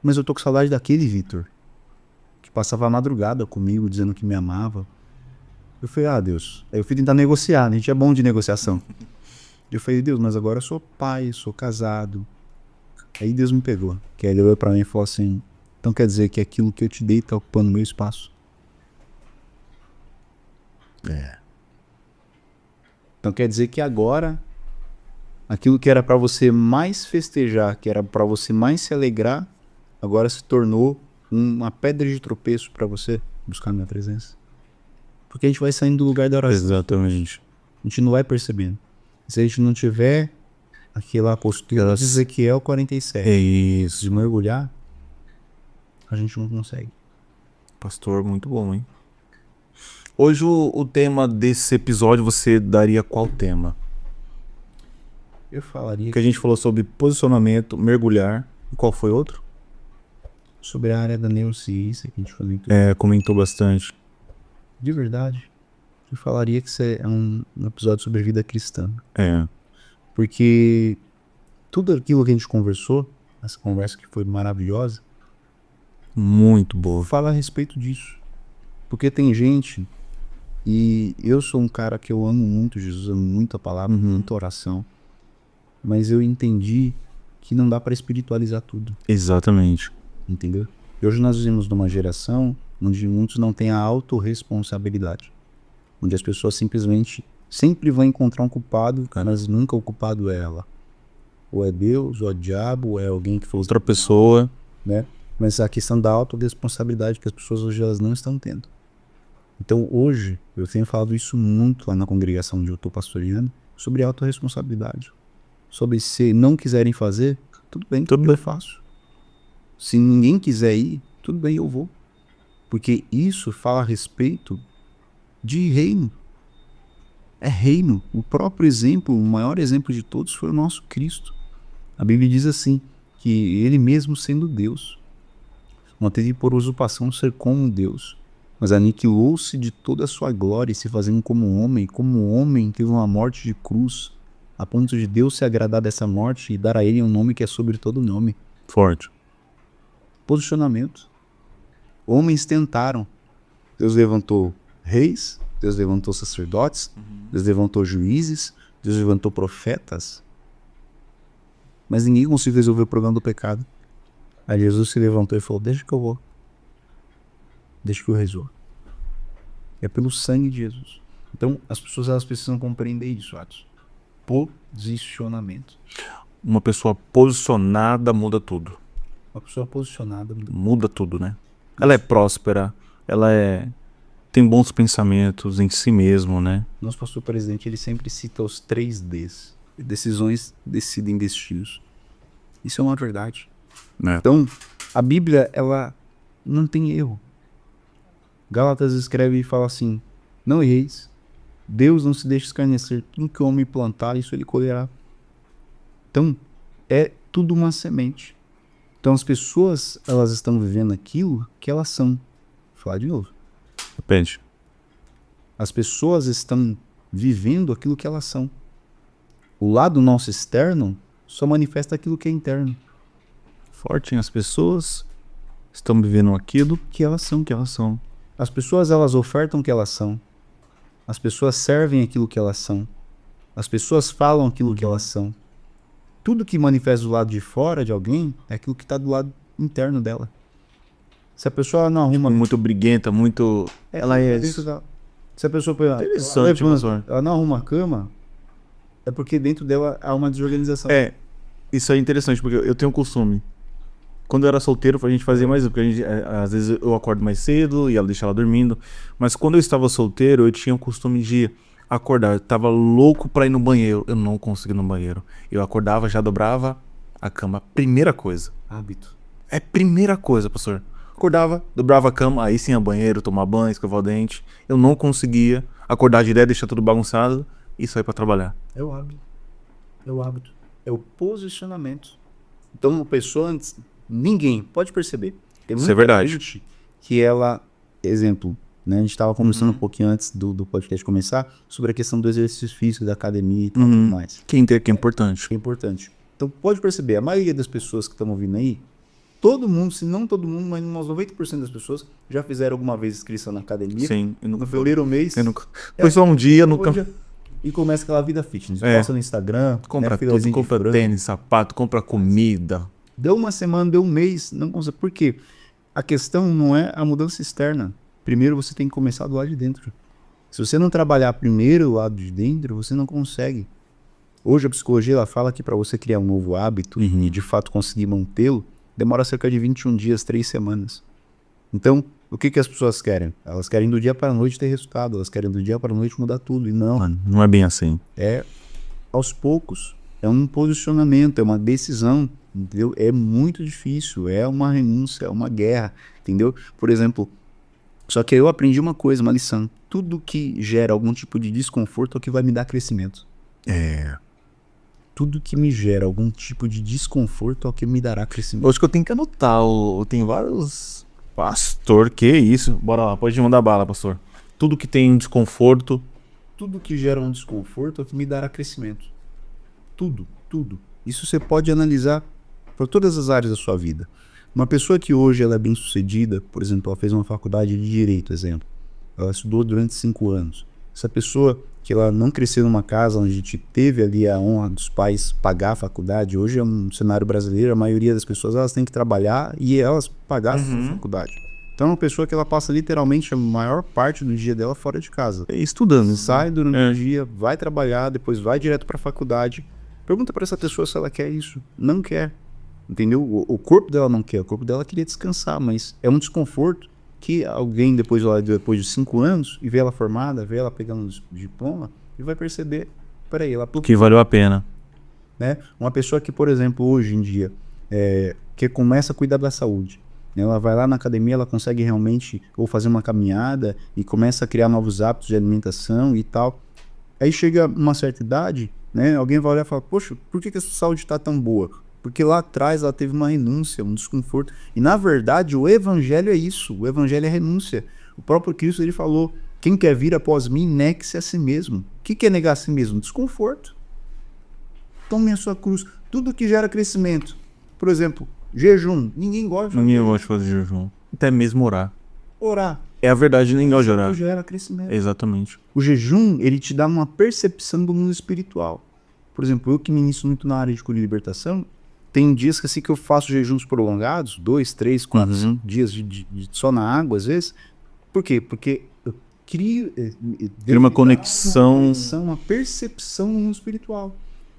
mas eu tô com saudade daquele Vitor, que passava a madrugada comigo, dizendo que me amava. Eu falei, Deus. Aí eu fui tentar negociar, né? A gente é bom de negociação. Eu falei, Deus, mas agora eu sou pai, sou casado. Aí Deus me pegou, que aí ele olhou pra mim e falou assim, então quer dizer que aquilo que eu te dei tá ocupando meu espaço? Então quer dizer que agora aquilo que era pra você mais festejar, que era pra você mais se alegrar, agora se tornou uma pedra de tropeço pra você buscar minha presença. Porque a gente vai saindo do lugar da oração. Exatamente. A gente não vai percebendo. Se a gente não tiver aquela postura de Ezequiel 47, É isso. de mergulhar, a gente não consegue. Pastor, muito bom, hein? Hoje o tema desse episódio, você daria qual tema? Eu falaria Porque a gente falou sobre posicionamento, mergulhar. E qual foi outro? sobre a área da neurociência que a gente comentou. Comentou bastante. De verdade, eu falaria que isso é um episódio sobre vida cristã. Porque tudo aquilo que a gente conversou, essa conversa que foi maravilhosa, Muito boa. fala a respeito disso. Porque tem gente, e eu sou um cara que eu amo muito Jesus, amo muito a palavra, muita oração, mas eu entendi que não dá para espiritualizar tudo, Exatamente. entendeu? E hoje nós vivemos numa geração onde muitos não têm a autorresponsabilidade, onde as pessoas simplesmente sempre vão encontrar um culpado, mas nunca o culpado é ela. Ou é Deus, ou é o diabo, ou é alguém que foi Outra pessoa. né? Mas a questão da autorresponsabilidade que as pessoas hoje elas não estão tendo. Então hoje, eu tenho falado isso muito lá na congregação onde eu estou pastoreando, sobre autorresponsabilidade. Sobre se não quiserem fazer, tudo bem, eu faço. Se ninguém quiser ir, tudo bem, eu vou. Porque isso fala a respeito de reino. É reino. O próprio exemplo, o maior exemplo de todos foi o nosso Cristo. A Bíblia diz assim, que ele mesmo sendo Deus, não teve por usurpação ser como Deus, mas aniquilou-se de toda a sua glória e se fazendo como homem teve uma morte de cruz, a ponto de Deus se agradar dessa morte e dar a ele um nome que é sobre todo nome. Forte. Posicionamento. Homens tentaram. Deus levantou reis, Deus levantou sacerdotes, Deus levantou juízes, Deus levantou profetas, mas ninguém conseguiu resolver o problema do pecado. Aí Jesus se levantou e falou, deixa que eu vou. Deixa que eu resolvo. É pelo sangue de Jesus. Então, as pessoas elas precisam compreender isso, Atos. Posicionamento. Uma pessoa posicionada muda tudo. Uma pessoa posicionada Muda tudo, né? Ela é próspera, tem bons pensamentos em si mesmo, né? Nosso pastor presidente, ele sempre cita os 3 Ds. Decisões decidem destinos. Isso é uma verdade. Então, a Bíblia, ela não tem erro. Gálatas escreve e fala assim, não erreis, Deus não se deixa escarnecer, tudo que o homem plantar, isso ele colherá. Então, é tudo uma semente. Então, as pessoas, elas estão vivendo aquilo que elas são. Vou falar de novo. Depende. As pessoas estão vivendo aquilo que elas são. O lado nosso externo só manifesta aquilo que é interno. Forte, hein? As pessoas estão vivendo aquilo que elas são. As pessoas, elas ofertam o que elas são. As pessoas servem aquilo que elas são. As pessoas falam aquilo que elas são. Tudo que manifesta do lado de fora de alguém é aquilo que está do lado interno dela. Se a pessoa não arruma... Muito briguenta, muito... Ela é... Se a pessoa... Interessante, professor. Ela não arruma a cama, é porque dentro dela há uma desorganização. Isso é interessante, porque eu tenho um costume. Quando eu era solteiro, a gente fazia mais isso, porque às vezes eu acordo mais cedo e ela deixa ela dormindo. Mas quando eu estava solteiro, eu tinha o costume de acordar. Eu tava louco pra ir no banheiro. Eu não conseguia ir no banheiro. Eu acordava, já dobrava a cama. Primeira coisa. Hábito. É primeira coisa, pastor. Acordava, dobrava a cama, aí sim ia banheiro, tomar banho, escovar o dente. Eu não conseguia acordar de ideia, deixar tudo bagunçado e sair pra trabalhar. É o hábito. É o hábito. É o posicionamento. Então, uma pessoa antes... Ninguém pode perceber. Tem Isso é verdade. Gente que ela, exemplo, né? A gente estava conversando um pouquinho antes do podcast começar sobre a questão do exercício físico, da academia e tudo mais. Que é importante. Que é importante. Então pode perceber, a maioria das pessoas que estão ouvindo aí, todo mundo, se não todo mundo, mas uns 90% das pessoas já fizeram alguma vez inscrição na academia. Sim. No primeiro mês. Foi só um dia, nunca... E começa aquela vida fitness. Posta no Instagram, compra tudo, compra tênis, sapato, compra comida. Deu uma semana, deu um mês, não consegue. Por quê? A questão não é a mudança externa. Primeiro você tem que começar do lado de dentro. Se você não trabalhar primeiro o lado de dentro, você não consegue. Hoje a psicologia ela fala que para você criar um novo hábito e de fato conseguir mantê-lo, demora cerca de 21 dias, 3 semanas. Então, o que as pessoas querem? Elas querem do dia para a noite ter resultado, elas querem do dia para a noite mudar tudo. E não. Não é bem assim. É aos poucos. É um posicionamento, é uma decisão. Entendeu? É muito difícil, é uma renúncia, é uma guerra, entendeu? Por exemplo, só que eu aprendi uma coisa, uma lição. Tudo que gera algum tipo de desconforto é o que vai me dar crescimento. Tudo que me gera algum tipo de desconforto é o que me dará crescimento. Acho que eu tenho que anotar, tem vários... Pastor, que isso? Bora lá, pode mandar bala, pastor. Tudo que tem desconforto... Tudo que gera um desconforto é o que me dará crescimento. Tudo. Isso você pode analisar para todas as áreas da sua vida. Uma pessoa que hoje ela é bem sucedida, por exemplo, ela fez uma faculdade de Direito, exemplo. Ela estudou durante 5 anos. Essa pessoa que ela não cresceu numa casa onde a gente teve ali a honra dos pais pagar a faculdade, hoje é um cenário brasileiro, a maioria das pessoas elas têm que trabalhar e elas pagaram a faculdade. Então é uma pessoa que ela passa literalmente a maior parte do dia dela fora de casa. Estudando. Sai durante o dia, vai trabalhar, depois vai direto para a faculdade. Pergunta para essa pessoa se ela quer isso. Não quer. Entendeu? O corpo dela não quer. O corpo dela queria descansar, mas é um desconforto que alguém depois de 5 anos e vê ela formada, vê ela pegando o diploma e vai perceber, peraí, ela... Que valeu a pena. Né? Uma pessoa que, por exemplo, hoje em dia, que começa a cuidar da saúde, ela vai lá na academia, ela consegue realmente ou fazer uma caminhada e começa a criar novos hábitos de alimentação e tal. Aí chega uma certa idade, né? Alguém vai olhar e falar, poxa, por que a sua saúde está tão boa? Porque lá atrás ela teve uma renúncia, um desconforto. E na verdade o evangelho é isso, o evangelho é renúncia. O próprio Cristo ele falou, quem quer vir após mim, negue-se a si mesmo. O que é negar a si mesmo? Desconforto. Tome a sua cruz. Tudo que gera crescimento. Por exemplo, jejum. Ninguém gosta. Ninguém gosta de fazer jejum. Até mesmo orar. Orar. É a verdade, ninguém gosta de orar. Gera crescimento. Exatamente. O jejum, ele te dá uma percepção do mundo espiritual. Por exemplo, eu que me inicio muito na área de cura e libertação, tem dias que assim que eu faço jejuns prolongados, 2, 3, 4, 5 dias só na água, às vezes. Por quê? Porque eu crio uma conexão, uma percepção no mundo espiritual.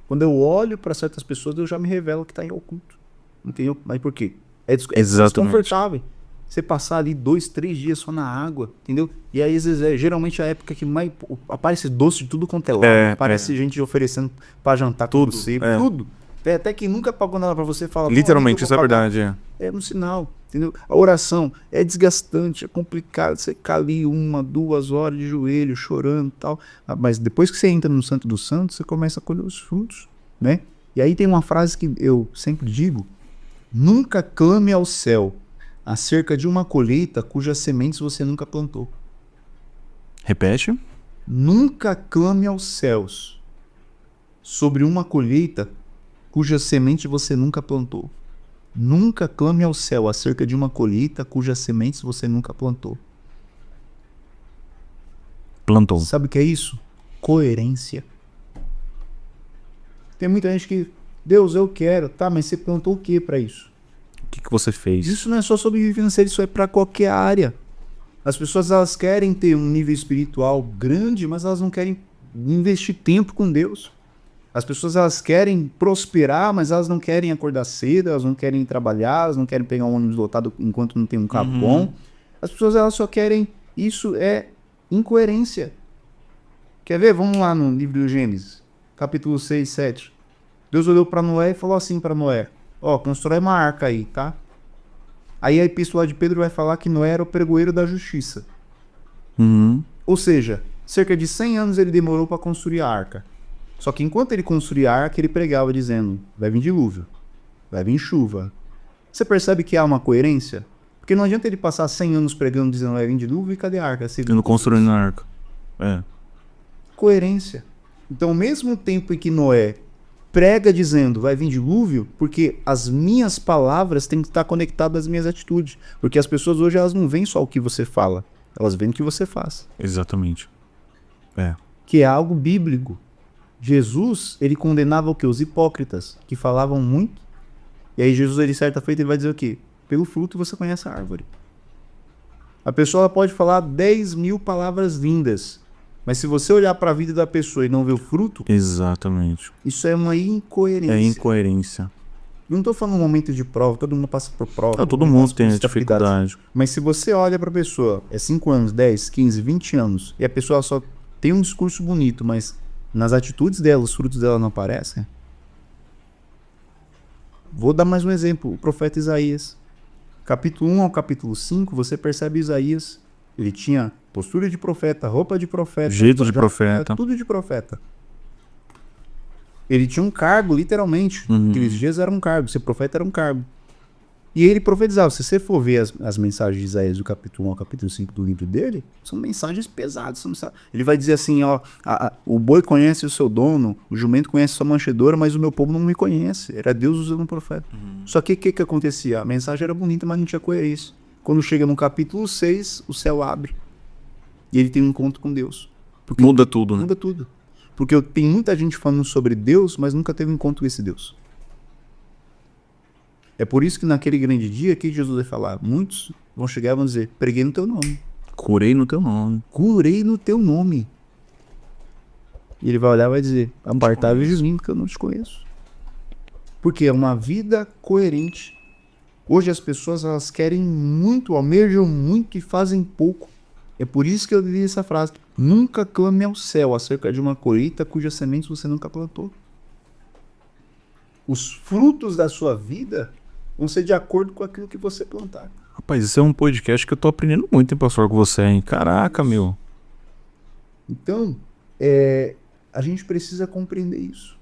Quando eu olho para certas pessoas, eu já me revelo que está em oculto. Entendeu? Mas por quê? É desconfortável. Você passar ali 2, 3 dias só na água, entendeu? E aí, às vezes, geralmente a época que mais aparece doce de tudo quanto é lado. Aparece gente oferecendo para jantar tudo, com você, tudo. Até quem nunca pagou nada para você fala... Literalmente, isso é verdade. É um sinal, entendeu? A oração é desgastante, é complicado. Você ficar ali 1, 2 horas de joelho, chorando e tal. Mas depois que você entra no Santo dos Santos, você começa a colher os frutos, né? E aí tem uma frase que eu sempre digo: nunca clame ao céu acerca de uma colheita cujas sementes você nunca plantou. Repete. Nunca clame aos céus sobre uma colheita cuja semente você nunca plantou. Nunca clame ao céu acerca de uma colheita cujas sementes você nunca plantou. Plantou. Sabe o que é isso? Coerência. Tem muita gente que, Deus, eu quero, tá, mas você plantou o que para isso? O que você fez? Isso não é só sobre financeiro, isso é para qualquer área. As pessoas, elas querem ter um nível espiritual grande, mas elas não querem investir tempo com Deus. As pessoas, elas querem prosperar, mas elas não querem acordar cedo, elas não querem trabalhar, elas não querem pegar um ônibus lotado enquanto não tem um carro bom. As pessoas, elas só querem... Isso é incoerência. Quer ver? Vamos lá no livro do Gênesis, capítulo 6, 7. Deus olhou para Noé e falou assim para Noé: constrói uma arca aí, tá? Aí a epístola de Pedro vai falar que Noé era o pregoeiro da justiça. Ou seja, cerca de 100 anos ele demorou para construir a arca. Só que enquanto ele construía a arca, ele pregava dizendo: vai vir dilúvio, vai vir chuva. Você percebe que há uma coerência? Porque não adianta ele passar 100 anos pregando dizendo vai vir dilúvio e cadê a arca? Eu não construindo a arca. Coerência. Então, ao mesmo tempo em que Noé prega dizendo vai vir dilúvio, porque as minhas palavras têm que estar conectadas às minhas atitudes. Porque as pessoas hoje, elas não veem só o que você fala, elas veem o que você faz. Exatamente. Que é algo bíblico. Jesus, ele condenava o quê? Os hipócritas, que falavam muito. E aí Jesus, ele certa feita, ele vai dizer o quê? Pelo fruto você conhece a árvore. A pessoa ela pode falar 10.000 palavras lindas, mas se você olhar para a vida da pessoa e não ver o fruto... Exatamente. Isso é uma incoerência. É incoerência. Não estou falando um momento de prova, todo mundo passa por prova. Todo mundo tem dificuldade. Mas se você olha para a pessoa, 5 anos, 10, 15, 20 anos, e a pessoa só tem um discurso bonito, mas nas atitudes dela, os frutos dela não aparecem. Vou dar mais um exemplo. O profeta Isaías. Capítulo 1 ao capítulo 5, você percebe Isaías. Ele tinha postura de profeta, roupa de profeta. Jeito de profeta. Tudo de profeta. Ele tinha um cargo, literalmente. Aqueles dias era um cargo. Ser profeta era um cargo. E ele profetizava. Se você for ver as mensagens de Isaías do capítulo 1 ao capítulo 5 do livro dele, são mensagens pesadas. Ele vai dizer assim, o boi conhece o seu dono, o jumento conhece a sua manchedora, mas o meu povo não me conhece. Era Deus usando um profeta. Só que o que acontecia? A mensagem era bonita, mas não tinha coerência. Quando chega no capítulo 6, o céu abre. E ele tem um encontro com Deus. Muda tudo, né? Muda tudo. Porque tem muita gente falando sobre Deus, mas nunca teve um encontro com esse Deus. É por isso que naquele grande dia, que Jesus vai falar? Muitos vão chegar e vão dizer, preguei no teu nome. Curei no teu nome. Curei no teu nome. E ele vai olhar e vai dizer, apartai-vos de mim, porque eu não te conheço. Porque é uma vida coerente. Hoje as pessoas, elas querem muito, almejam muito e fazem pouco. É por isso que eu li essa frase. Nunca clame ao céu acerca de uma colheita cuja semente você nunca plantou. Os frutos da sua vida vão ser de acordo com aquilo que você plantar. Rapaz, isso é um podcast que eu tô aprendendo muito, hein, pastor, com você, hein? Caraca, meu. Então, a gente precisa compreender isso.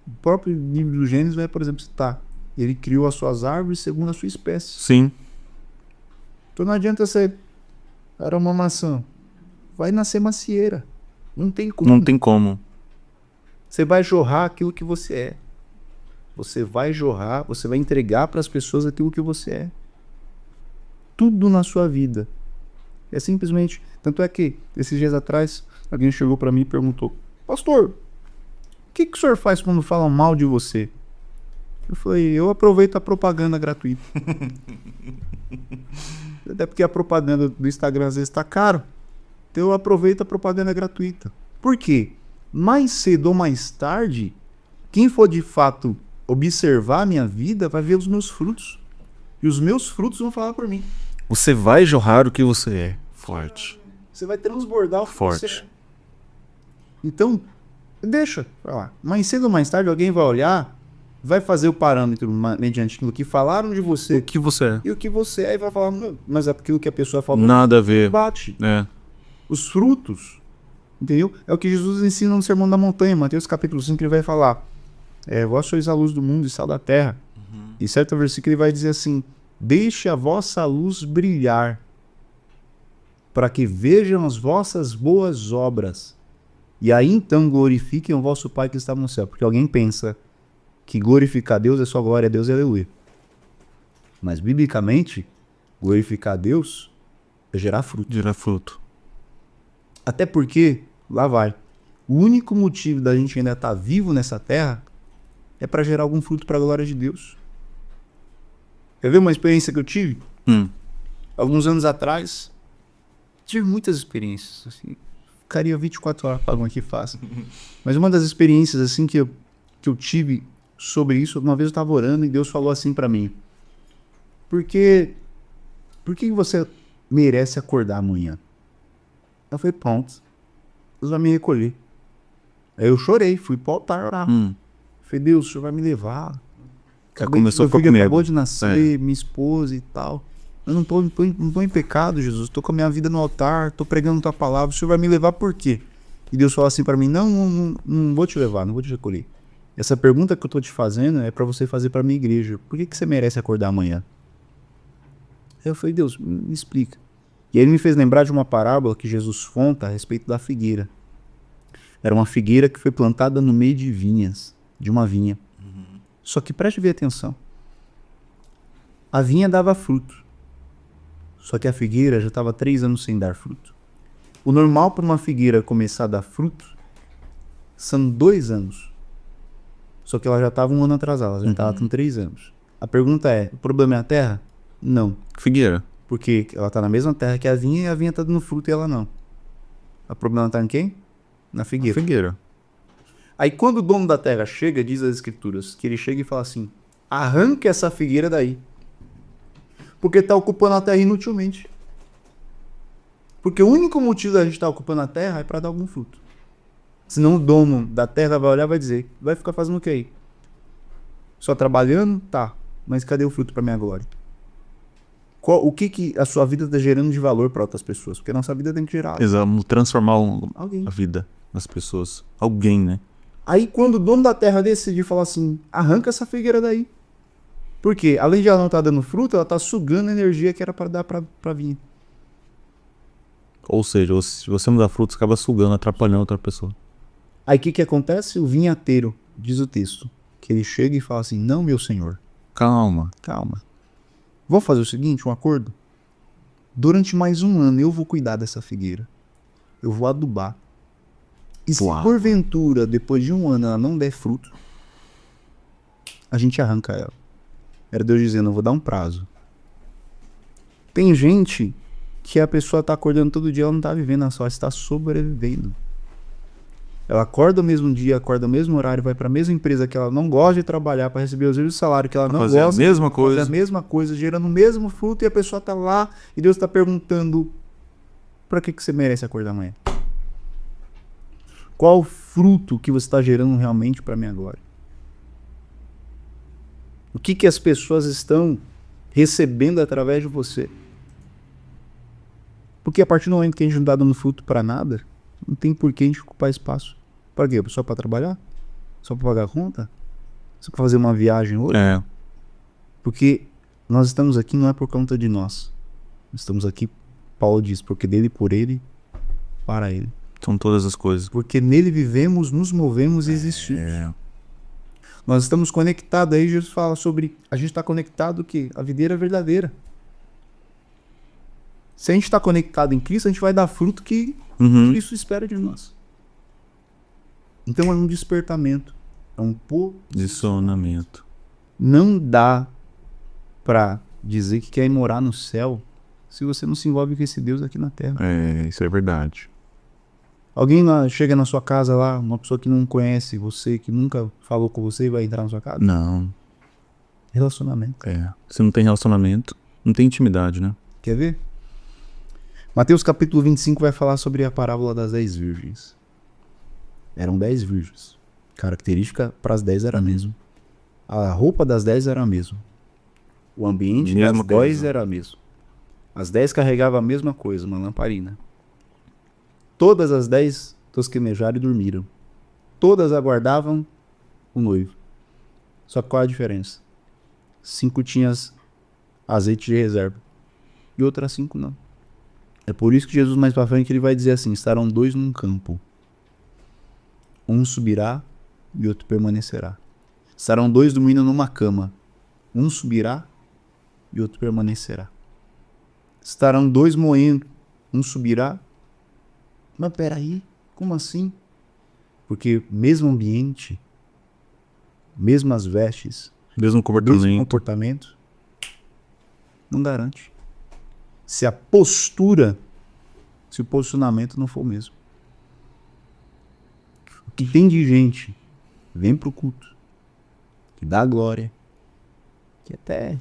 O próprio livro do Gênesis vai, por exemplo, citar. Ele criou as suas árvores segundo a sua espécie. Sim. Então não adianta você... Era uma maçã. Vai nascer macieira. Não tem como. Não tem como. Você vai jorrar aquilo que você é. Você vai jorrar, você vai entregar para as pessoas aquilo que você é. Tudo na sua vida. É simplesmente... Tanto é que, esses dias atrás, alguém chegou para mim e perguntou, pastor, o que o senhor faz quando falam mal de você? Eu falei, eu aproveito a propaganda gratuita. Até porque a propaganda do Instagram às vezes está caro. Então eu aproveito a propaganda gratuita. Por quê? Mais cedo ou mais tarde, quem for de fato observar a minha vida vai ver os meus frutos. E os meus frutos vão falar por mim. Você vai jorrar o que você é. Forte. Você vai transbordar o que Forte. você é. Então, deixa pra lá. Mais cedo ou mais tarde alguém vai olhar, vai fazer o parâmetro mediante aquilo que falaram de você O que você é. e o que você é e vai falar, mas é aquilo que a pessoa falou Nada a ver. bate. É. Os frutos, entendeu? É o que Jesus ensina no Sermão da Montanha, Mateus capítulo 5, ele vai falar, vós sois a luz do mundo e sal da terra. E certo versículo ele vai dizer assim, deixe a vossa luz brilhar, para que vejam as vossas boas obras, e aí então glorifiquem o vosso Pai que está no céu. Porque alguém pensa que glorificar Deus é só glória a Deus e aleluia. Mas biblicamente, glorificar Deus é gerar fruto. Gerar fruto. Até porque, lá vai, o único motivo da gente ainda estar vivo nessa terra é para gerar algum fruto para a glória de Deus. Quer ver uma experiência que eu tive? Alguns anos atrás, tive muitas experiências, assim, ficaria 24 horas falando aqui fácil. Mas uma das experiências assim que eu tive sobre isso, uma vez eu estava orando e Deus falou assim para mim, por que você merece acordar amanhã? Eu falei, pronto, Deus vai me recolher. Aí eu chorei, fui pro altar orar. Falei, Deus, o Senhor vai me levar. Começou a meu filho ficar acabou de nascer, minha esposa e tal. Eu não tô em pecado, Jesus. Tô com a minha vida no altar, tô pregando tua palavra. O Senhor vai me levar por quê? E Deus fala assim para mim, não vou te levar, não vou te recolher. Essa pergunta que eu tô te fazendo é para você fazer para minha igreja. Por que você merece acordar amanhã? Aí eu falei, Deus, me explica. E aí ele me fez lembrar de uma parábola que Jesus conta a respeito da figueira. Era uma figueira que foi plantada no meio de vinhas, de uma vinha. Só que preste bem atenção. A vinha dava fruto. Só que a figueira já estava 3 anos sem dar fruto. O normal para uma figueira começar a dar fruto são 2 anos. Só que ela já estava 1 ano atrasada, ela já estava com 3 anos. A pergunta é, o problema é a terra? Não. Figueira. Porque ela está na mesma terra que a vinha e a vinha está dando fruto e ela não. O problema está em quem? Na figueira. Figueira. Aí quando o dono da terra chega, diz as escrituras, que ele chega e fala assim, arranque essa figueira daí. Porque está ocupando a terra inutilmente. Porque o único motivo da gente estar ocupando a terra é para dar algum fruto. Senão o dono da terra vai olhar e vai dizer, vai ficar fazendo o que aí? Só trabalhando? Tá. Mas cadê o fruto para minha glória? O que a sua vida está gerando de valor para outras pessoas? Porque a nossa vida tem que gerar. Exato, transformar Alguém. a vida das pessoas. Alguém, né? Aí quando o dono da terra decidir falar assim, arranca essa figueira daí. Porque além de ela não estar dando fruto, ela está sugando a energia que era para dar para vinha. Ou seja, se você não dá frutos, acaba sugando, atrapalhando outra pessoa. Aí o que acontece? O vinhateiro, diz o texto, que ele chega e fala assim, não, meu senhor, Calma. vamos fazer o seguinte, um acordo? Durante mais 1 ano eu vou cuidar dessa figueira. Eu vou adubar. E se porventura, depois de 1 ano, ela não der fruto, a gente arranca ela. Era Deus dizendo, eu vou dar um prazo. Tem gente que a pessoa tá acordando todo dia, ela não tá vivendo, ela só está sobrevivendo. Ela acorda o mesmo dia, acorda o mesmo horário, vai para a mesma empresa que ela não gosta de trabalhar para receber os mesmos salários que ela não fazer gosta. a mesma coisa. Fazer a mesma coisa, gerando o mesmo fruto, e a pessoa tá lá e Deus tá perguntando, para que você merece acordar amanhã? Qual o fruto que você está gerando realmente para minha glória? O que as pessoas estão recebendo através de você? Porque a partir do momento que a gente não está dando fruto para nada, não tem por que a gente ocupar espaço. Para quê? Só para trabalhar? Só para pagar a conta? Só para fazer uma viagem hoje? É. Porque nós estamos aqui não é por conta de nós. Estamos aqui, Paulo diz, porque dele, por ele, para ele. São todas as coisas. Porque nele vivemos, nos movemos e existimos. Nós estamos conectados. Aí Jesus fala sobre a gente está conectado que a videira é verdadeira. Se a gente está conectado em Cristo, a gente vai dar fruto que Cristo espera de nós. Então é um despertamento. É um posicionamento. Não dá para dizer que quer ir morar no céu se você não se envolve com esse Deus aqui na terra. É, isso é verdade. Alguém lá, chega na sua casa lá, uma pessoa que não conhece você, que nunca falou com você e vai entrar na sua casa? Não. Relacionamento. É. Se não tem relacionamento, não tem intimidade, né? Quer ver? Mateus capítulo 25 vai falar sobre a parábola das 10 virgens. Eram 10 virgens. Característica para as 10 era a mesma. A roupa das 10 era a mesma. O ambiente das 10 era a mesma. As 10 carregavam a mesma coisa, uma lamparina. Todas as 10 tosquenejaram e dormiram. Todas aguardavam o noivo. Só que qual a diferença? 5 tinham azeite de reserva. E outras 5 não. É por isso que Jesus mais pra frente ele vai dizer assim, estarão 2 num campo. Um subirá e outro permanecerá. Estarão 2 dormindo numa cama. Um subirá e outro permanecerá. Estarão 2 moendo. Um subirá. Mas peraí, como assim? Porque mesmo ambiente, mesmas vestes, mesmo comportamento, não garante. Se a postura, se o posicionamento não for o mesmo. O que tem de gente vem pro culto, que dá glória, que até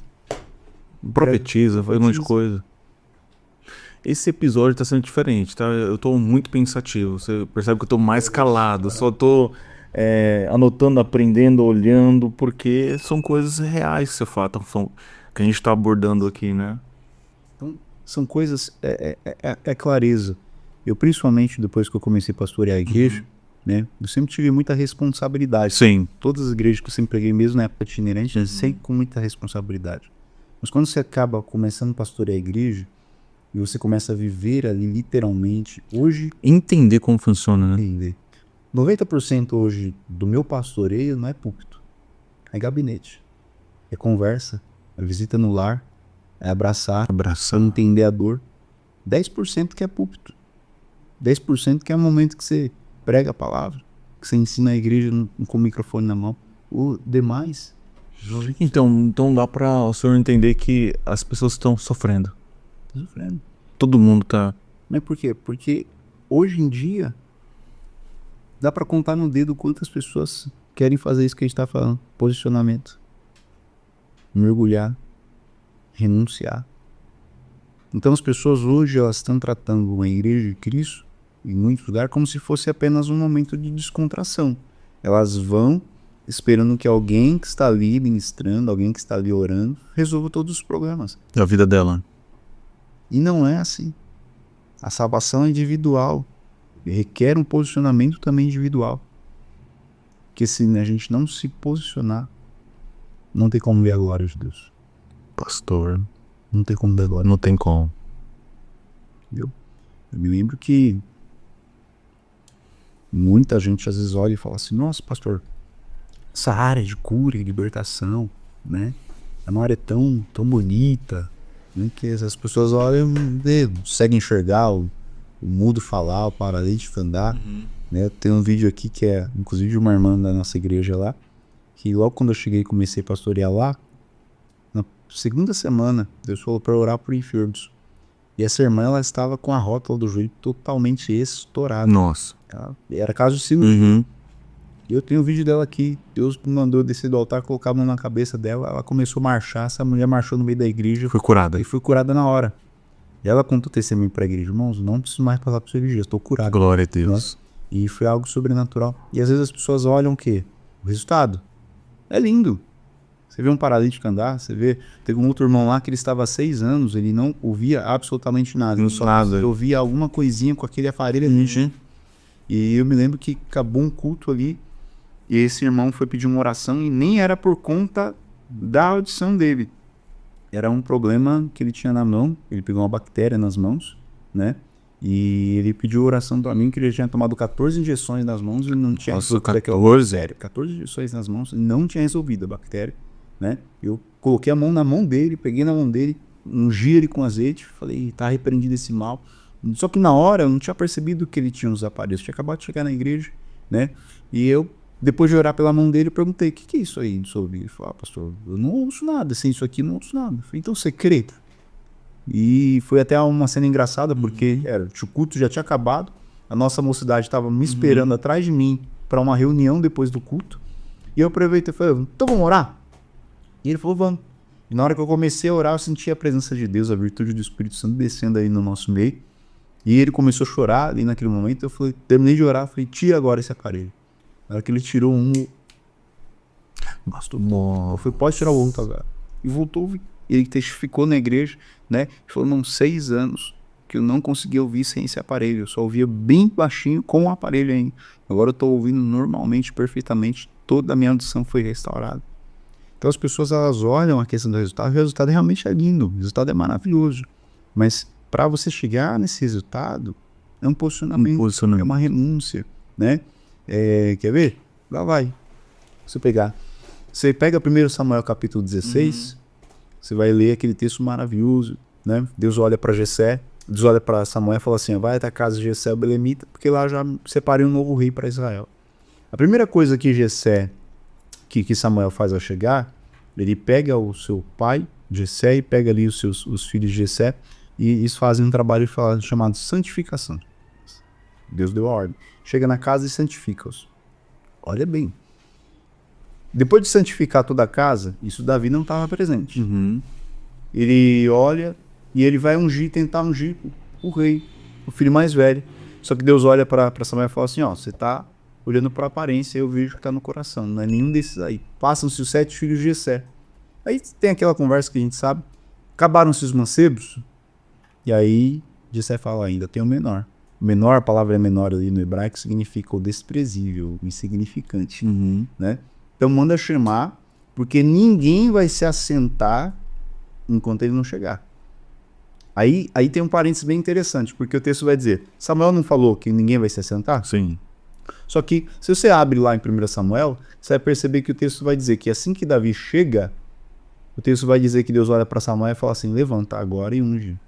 profetiza, faz um monte de coisa. Esse episódio tá sendo diferente, tá? Eu tô muito pensativo. Você percebe que eu tô mais calado. Só tô anotando, aprendendo, olhando, porque são coisas reais que você fala, que a gente tá abordando aqui, né? Então, são coisas... É clareza. Eu, principalmente, depois que eu comecei a pastorear a igreja, né? Eu sempre tive muita responsabilidade. Sim. Todas as igrejas que eu sempre preguei, mesmo na época de itinerante, sempre com muita responsabilidade. Mas quando você acaba começando a pastorear a igreja, e você começa a viver ali literalmente, hoje... Entender como funciona, né? Entender. 90% hoje do meu pastoreio não é púlpito. É gabinete. É conversa. É visita no lar. É abraçar. Entender a dor. 10% que é púlpito. 10% que é o momento que você prega a palavra. Que você ensina a igreja com o microfone na mão. O demais... Então dá para o senhor entender que as pessoas estão sofrendo. Sofrendo. Todo mundo tá... Mas por quê? Porque hoje em dia dá pra contar no dedo quantas pessoas querem fazer isso que a gente tá falando. Posicionamento. Mergulhar. Renunciar. Então as pessoas hoje elas estão tratando uma igreja de Cristo em muitos lugares como se fosse apenas um momento de descontração. Elas vão esperando que alguém que está ali ministrando, alguém que está ali orando, resolva todos os problemas. Da vida dela. E não é assim. A salvação é individual. E requer um posicionamento também individual. Porque se a gente não se posicionar, não tem como ver a glória de Deus. Pastor. Não tem como ver a glória. Não tem como. Viu? Eu me lembro que muita gente às vezes olha e fala assim, nossa, pastor, essa área de cura e libertação, né? É uma área tão bonita, que as pessoas olham e conseguem enxergar o mudo falar, o paralítico andar. Né? Tem um vídeo aqui que é, inclusive, de uma irmã da nossa igreja lá, que logo quando eu cheguei e comecei a pastorear lá, segunda semana, Deus falou para orar por enfermos. E essa irmã, ela estava com a rótula do joelho totalmente estourada. Nossa. Era caso de cirurgia. Uhum. E eu tenho um vídeo dela aqui. Deus me mandou descer do altar, colocar a mão na cabeça dela. Ela começou a marchar. Essa mulher marchou no meio da igreja. Foi curada. E foi curada na hora. E ela contou testemunho pra igreja. Irmãos, não preciso mais passar por cirurgia. Estou curado. Glória a Deus. E foi algo sobrenatural. E às vezes as pessoas olham o quê? O resultado. É lindo. Você vê um paralítico andar, você vê... Teve um outro irmão lá que ele estava há 6 anos, ele não ouvia absolutamente nada. Não nada. Ele ouvia alguma coisinha com aquele aparelho ali. E eu me lembro que acabou um culto ali, e esse irmão foi pedir uma oração, e nem era por conta da audição dele. Era um problema que ele tinha na mão, ele pegou uma bactéria nas mãos, né? E ele pediu oração para mim, que ele tinha tomado 14 injeções nas mãos e não tinha... Nossa, 14? 14 injeções nas mãos e não tinha resolvido a bactéria, né? Eu coloquei a mão na mão dele, peguei na mão dele, ungi ele com azeite, falei, tá repreendido esse mal. Só que na hora eu não tinha percebido que ele tinha os aparelhos, tinha acabado de chegar na igreja, né? E eu, depois de orar pela mão dele, eu perguntei, o que é isso aí de sua vida? Ele falou, pastor, eu não ouço nada, sem isso aqui eu não ouço nada. Eu falei, então você crê? E foi até uma cena engraçada, porque o culto já tinha acabado, a nossa mocidade estava me esperando atrás de mim para uma reunião depois do culto, e eu aproveitei e falei, então vamos orar? E ele falou, vamos. E na hora que eu comecei a orar, eu senti a presença de Deus, a virtude do Espírito Santo descendo aí no nosso meio, e ele começou a chorar ali naquele momento. Eu falei, terminei de orar, falei, tira agora esse aparelho. Na hora que ele tirou um, bastou. Eu falei, pode tirar o outro agora. E voltou, ele testificou na igreja, né? Foram 6 anos que eu não conseguia ouvir sem esse aparelho. Eu só ouvia bem baixinho com o aparelho ainda. Agora eu tô ouvindo normalmente, perfeitamente. Toda a minha audição foi restaurada. Então as pessoas, elas olham a questão do resultado, e o resultado realmente é lindo, o resultado é maravilhoso. Mas para você chegar nesse resultado, é um posicionamento, é uma renúncia, né? Quer ver? Lá vai. Você pega 1 Samuel capítulo 16, você vai ler aquele texto maravilhoso, né? Deus olha para Jessé, Deus olha para Samuel e fala assim, vai até a casa de Jessé o belemita, porque lá já separei um novo rei para Israel. A primeira coisa que que Samuel faz ao chegar, ele pega o seu pai, Jessé, e pega ali os filhos de Jessé, e eles fazem um trabalho chamado santificação. Deus deu a ordem. Chega na casa e santifica-os. Olha bem. Depois de santificar toda a casa, isso Davi não estava presente. Ele olha e ele vai tentar ungir o rei, o filho mais velho. Só que Deus olha para Samuel e fala assim, você está olhando para a aparência, eu vejo que está no coração. Não é nenhum desses aí. Passam-se os 7 filhos de Jessé. Aí tem aquela conversa que a gente sabe. Acabaram-se os mancebos. E aí Jessé fala ainda, tem o menor. O menor, a palavra é menor ali no hebraico, significa o desprezível, o insignificante. Né? Então manda chamar, porque ninguém vai se assentar enquanto ele não chegar. Aí tem um parênteses bem interessante, porque o texto vai dizer, Samuel não falou que ninguém vai se assentar? Sim. Só que, se você abre lá em 1 Samuel, você vai perceber que o texto vai dizer que assim que Davi chega, o texto vai dizer que Deus olha para Samuel e fala assim, levanta agora e unge.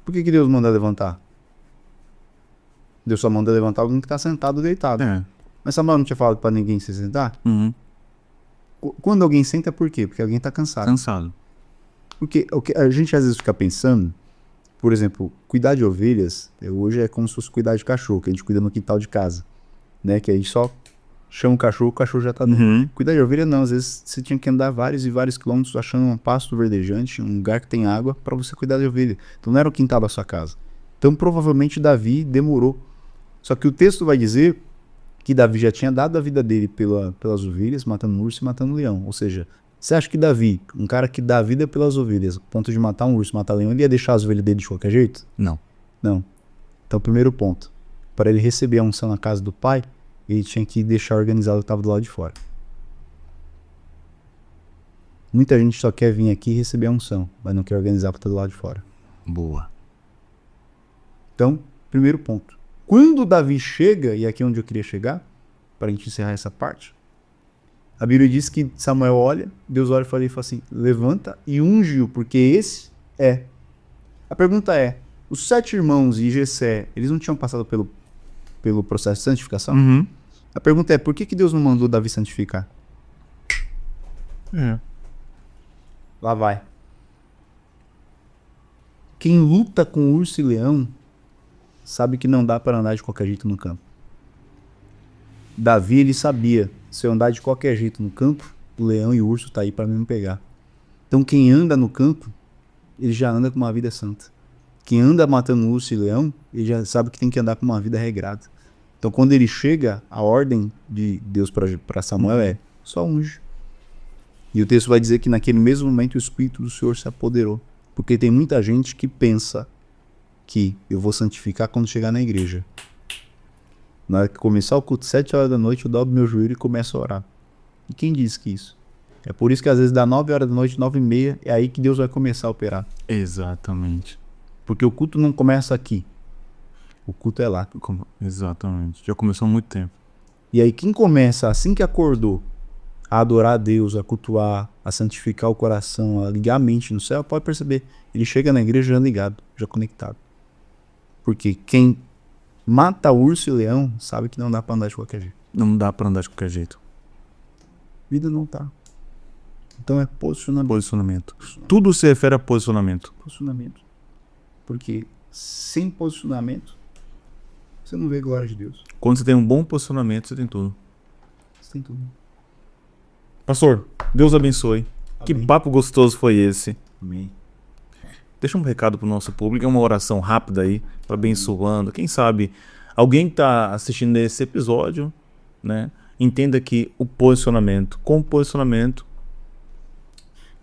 Por que Deus manda levantar? Deus só manda levantar alguém que está sentado ou deitado. Mas Samuel não tinha falado para ninguém se sentar? Quando alguém senta, por quê? Porque alguém está cansado. Porque a gente às vezes fica pensando, por exemplo, cuidar de ovelhas, hoje é como se fosse cuidar de cachorro, que a gente cuida no quintal de casa, né? Que a gente só chama o cachorro já tá dentro. Cuidar de ovelha não, às vezes você tinha que andar vários e vários quilômetros achando um pasto verdejante, um lugar que tem água para você cuidar de ovelha. Então não era o quintal da sua casa. Então provavelmente Davi demorou. Só que o texto vai dizer que Davi já tinha dado a vida dele pelas ovelhas, matando um urso e matando um leão. Ou seja, você acha que Davi, um cara que dá a vida pelas ovelhas, a ponto de matar um urso, matar um leão, ele ia deixar as ovelhas dele de qualquer jeito? Não. Então, primeiro ponto. Para ele receber a unção na casa do pai, ele tinha que deixar organizado o que estava do lado de fora. Muita gente só quer vir aqui e receber a unção, mas não quer organizar para estar do lado de fora. Boa. Então, primeiro ponto. Quando Davi chega, e aqui é onde eu queria chegar, para a gente encerrar essa parte, a Bíblia diz que Samuel olha, Deus olha e fala assim, levanta e unge-o, porque esse é. A pergunta é, os 7 irmãos e Jessé, eles não tinham passado pelo processo de santificação? A pergunta é, por que Deus não mandou Davi santificar? Lá vai. Quem luta com urso e leão sabe que não dá para andar de qualquer jeito no campo. Davi, ele sabia, se eu andar de qualquer jeito no campo, o leão e o urso tá aí para me pegar. Então quem anda no campo, ele já anda com uma vida santa. Quem anda matando urso e leão, ele já sabe que tem que andar com uma vida regrada. Então quando ele chega, a ordem de Deus para Samuel é só unge. E o texto vai dizer que naquele mesmo momento o Espírito do Senhor se apoderou. Porque tem muita gente que pensa que eu vou santificar quando chegar na igreja. Na hora que começar o culto, 7 horas da noite, eu dobro meu joelho e começo a orar. E quem disse que isso? É por isso que às vezes dá 9 horas da noite, 9h30, é aí que Deus vai começar a operar. Exatamente. Porque o culto não começa aqui. O culto é lá. Exatamente. Já começou há muito tempo. E aí quem começa, assim que acordou, a adorar a Deus, a cultuar, a santificar o coração, a ligar a mente no céu, pode perceber. Ele chega na igreja já ligado, já conectado. Porque quem mata urso e leão sabe que não dá pra andar de qualquer jeito. Não dá pra andar de qualquer jeito. Vida não tá. Então é posicionamento. Posicionamento. Tudo se refere a posicionamento. Posicionamento. Porque sem posicionamento, você não vê a glória de Deus. Quando você tem um bom posicionamento, você tem tudo. Você tem tudo. Pastor, Deus abençoe. Amém. Que papo gostoso foi esse. Amém. Deixa um recado pro nosso público, é uma oração rápida aí, para abençoando. Quem sabe alguém que tá assistindo esse episódio, né, entenda que o posicionamento, com o posicionamento.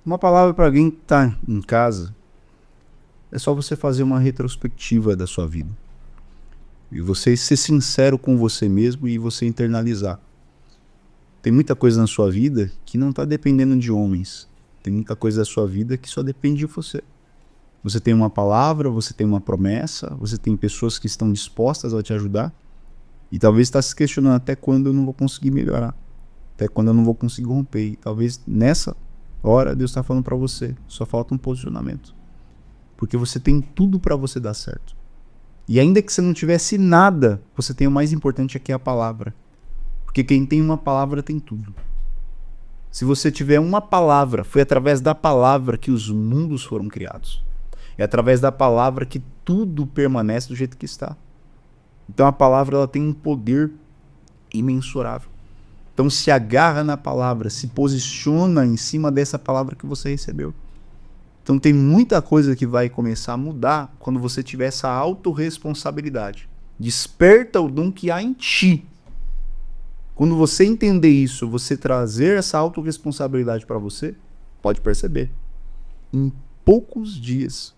Uma palavra para alguém que tá em casa, é só você fazer uma retrospectiva da sua vida. E você ser sincero com você mesmo e você internalizar. Tem muita coisa na sua vida que não está dependendo de homens. Tem muita coisa da sua vida que só depende de você. Você tem uma palavra, você tem uma promessa, você tem pessoas que estão dispostas a te ajudar. E talvez está se questionando até quando eu não vou conseguir melhorar. Até quando eu não vou conseguir romper. E talvez nessa hora Deus está falando para você. Só falta um posicionamento. Porque você tem tudo para você dar certo. E ainda que você não tivesse nada, você tem o mais importante aqui, a palavra. Porque quem tem uma palavra tem tudo. Se você tiver uma palavra, foi através da palavra que os mundos foram criados. É através da palavra que tudo permanece do jeito que está. Então a palavra ela tem um poder imensurável. Então se agarra na palavra, se posiciona em cima dessa palavra que você recebeu. Então tem muita coisa que vai começar a mudar quando você tiver essa autorresponsabilidade. Desperta o dom que há em ti. Quando você entender isso, você trazer essa autorresponsabilidade para você, pode perceber. Em poucos dias,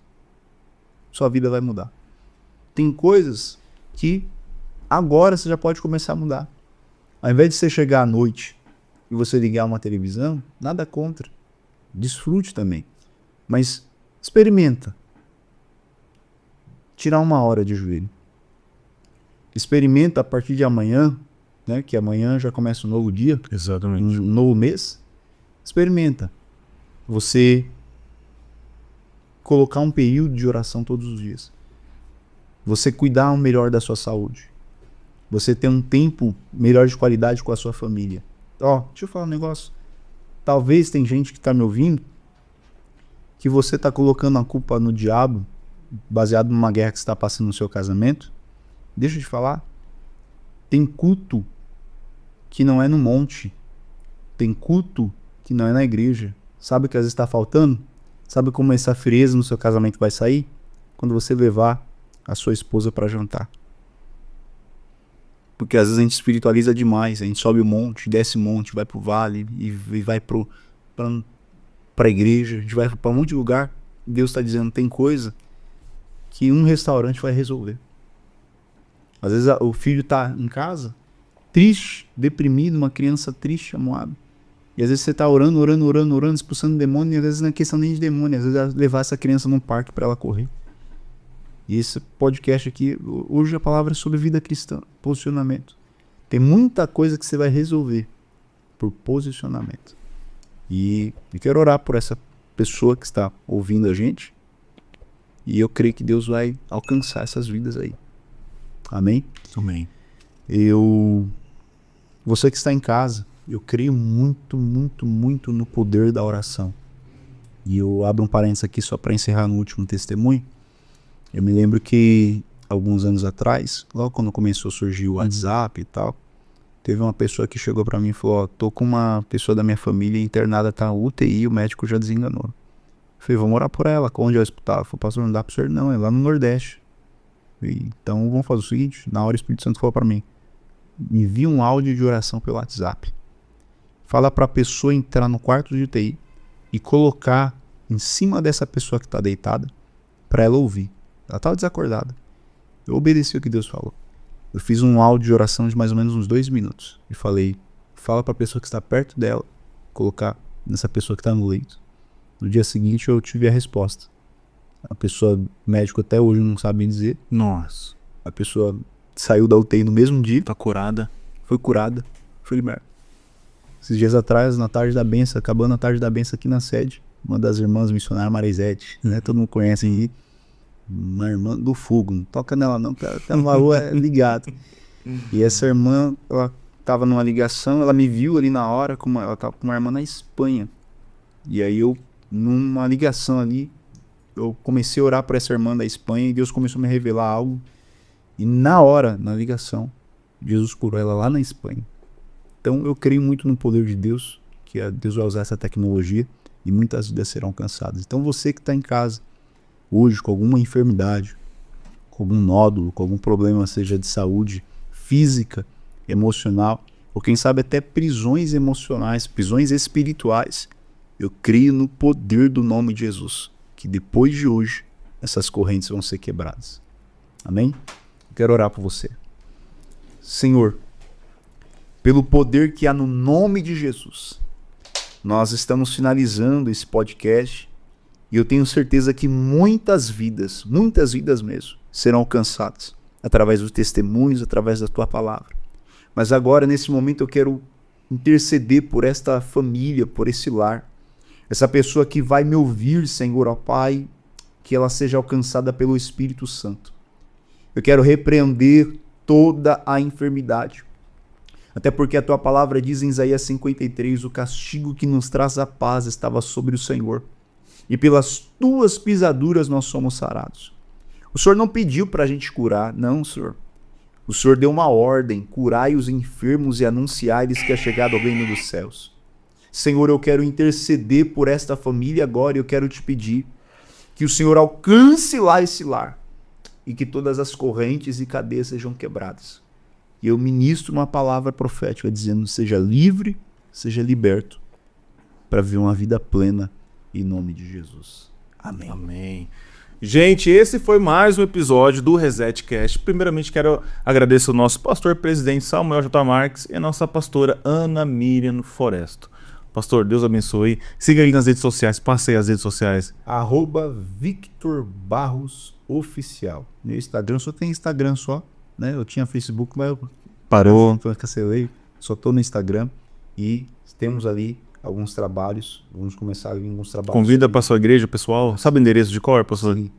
sua vida vai mudar. Tem coisas que agora você já pode começar a mudar. Ao invés de você chegar à noite e você ligar uma televisão, nada contra. Desfrute também. Mas experimenta. Tirar 1 hora de joelho. Experimenta a partir de amanhã, né, que amanhã já começa um novo dia. Exatamente. Um novo mês. Experimenta. Você colocar um período de oração todos os dias. Você cuidar melhor da sua saúde. Você ter um tempo melhor de qualidade com a sua família. Deixa eu falar um negócio. Talvez tem gente que está me ouvindo que você está colocando a culpa no diabo, baseado numa guerra que você está passando no seu casamento. Deixa eu te falar. Tem culto que não é no monte. Tem culto que não é na igreja. Sabe o que às vezes está faltando? Sabe como essa frieza no seu casamento vai sair? Quando você levar a sua esposa para jantar. Porque às vezes a gente espiritualiza demais. A gente sobe o monte, desce o monte, vai pro vale e vai pra a igreja. A gente vai para um monte de lugar. Deus está dizendo, tem coisa que um restaurante vai resolver. Às vezes o filho está em casa, triste, deprimido, uma criança triste, amuada. E às vezes você está orando, expulsando demônio, e às vezes não é questão nem de demônio, às vezes é levar essa criança num parque para ela correr. E esse podcast aqui, hoje a palavra é sobre vida cristã, posicionamento. Tem muita coisa que você vai resolver por posicionamento. E eu quero orar por essa pessoa que está ouvindo a gente. E eu creio que Deus vai alcançar essas vidas aí. Amém? Amém. Você que está em casa, eu creio muito, muito, muito no poder da oração. E eu abro um parênteses aqui só para encerrar no último testemunho. Eu me lembro que alguns anos atrás, logo quando começou a surgir o WhatsApp e tal, teve uma pessoa que chegou para mim e falou: ó, tô com uma pessoa da minha família internada, tá na UTI, o médico já desenganou. Eu falei: vamos orar por ela. Onde é o hospital? Eu falei: pastor, não dá pro senhor não, é lá no Nordeste. Então vamos fazer o seguinte, na hora o Espírito Santo falou para mim: me envia um áudio de oração pelo WhatsApp. Fala para a pessoa entrar no quarto de UTI e colocar em cima dessa pessoa que está deitada para ela ouvir. Ela estava desacordada. Eu obedeci o que Deus falou. Eu fiz um áudio de oração de mais ou menos uns 2 minutos e falei: fala para a pessoa que está perto dela colocar nessa pessoa que está no leito. No dia seguinte eu tive a resposta. A pessoa, médico até hoje não sabe dizer. Nossa. A pessoa saiu da UTI no mesmo dia. Tá curada. Foi curada. Foi liberada. Esses dias atrás, na tarde da benção, acabando a tarde da benção aqui na sede, uma das irmãs missionárias, Marisete, né? Todo mundo conhece aí. Uma irmã do fogo. Não toca nela não, porque ela tá no valor é ligado. E essa irmã, ela tava numa ligação, ela me viu ali na hora, ela tava com uma irmã na Espanha. E aí eu, numa ligação ali, eu comecei a orar por essa irmã da Espanha e Deus começou a me revelar algo. E na hora, na ligação, Jesus curou ela lá na Espanha. Então eu creio muito no poder de Deus, que Deus vai usar essa tecnologia e muitas vidas serão alcançadas. Então você que está em casa hoje com alguma enfermidade, com algum nódulo, com algum problema, seja de saúde física, emocional, ou quem sabe até prisões emocionais, prisões espirituais, eu creio no poder do nome de Jesus, que depois de hoje essas correntes vão ser quebradas. Amém? Eu quero orar por você. Senhor, pelo poder que há no nome de Jesus, nós estamos finalizando esse podcast e eu tenho certeza que muitas vidas mesmo, serão alcançadas através dos testemunhos, através da tua palavra. Mas agora, nesse momento, eu quero interceder por esta família, por esse lar, essa pessoa que vai me ouvir, Senhor, ó Pai, que ela seja alcançada pelo Espírito Santo. Eu quero repreender toda a enfermidade. Até porque a tua palavra diz em Isaías 53, o castigo que nos traz a paz estava sobre o Senhor. E pelas tuas pisaduras nós somos sarados. O Senhor não pediu para a gente curar, não, Senhor. O Senhor deu uma ordem: curai os enfermos e anunciai-lhes que é chegado ao reino dos céus. Senhor, eu quero interceder por esta família agora e eu quero te pedir que o Senhor alcance lá esse lar e que todas as correntes e cadeias sejam quebradas. E eu ministro uma palavra profética dizendo: seja livre, seja liberto, para viver uma vida plena em nome de Jesus. Amém. Amém. Gente, esse foi mais um episódio do ResetCast. Primeiramente, quero agradecer o nosso pastor presidente Samuel J. Marques e a nossa pastora Ana Miriam Foresto. Pastor, Deus abençoe. Siga aí nas redes sociais, passe aí as redes sociais. @Victor Barros Oficial. Meu Instagram, só tem Instagram só, né? Eu tinha Facebook, mas eu Parou. Cancelei. Só tô no Instagram e temos ali alguns trabalhos. Vamos começar ali alguns trabalhos. Convida para sua igreja, pessoal. Sabe o endereço de cor, pastor? Sim,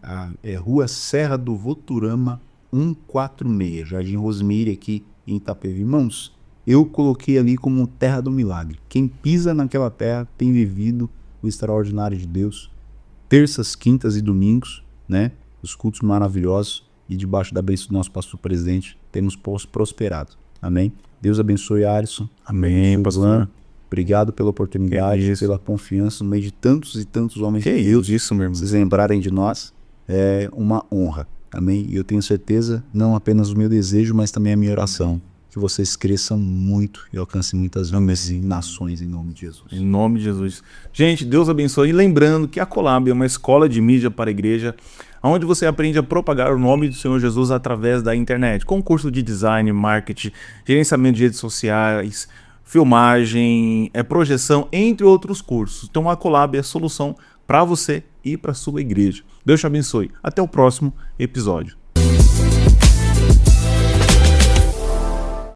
é Rua Serra do Voturama 146, Jardim Rosemary, aqui em Itapevi. Irmãos, eu coloquei ali como terra do milagre. Quem pisa naquela terra tem vivido o extraordinário de Deus. Terças, quintas e domingos, né? Os cultos maravilhosos. E debaixo da bênção do nosso pastor presidente, temos prosperado. Amém? Deus abençoe, Alisson. Amém, pastor. Obrigado pela oportunidade, pela confiança no meio de tantos e tantos homens de Deus. Isso, meu irmão. Vocês lembrarem de nós, é uma honra. Amém? E eu tenho certeza, não apenas o meu desejo, mas também a minha oração, que vocês cresçam muito e alcancem muitas nações em nome de Jesus. Em nome de Jesus. Gente, Deus abençoe. E lembrando que a Colab é uma escola de mídia para a igreja, onde você aprende a propagar o nome do Senhor Jesus através da internet, com curso de design, marketing, gerenciamento de redes sociais, filmagem, projeção, entre outros cursos. Então a Colab é a solução para você e para sua igreja. Deus te abençoe. Até o próximo episódio.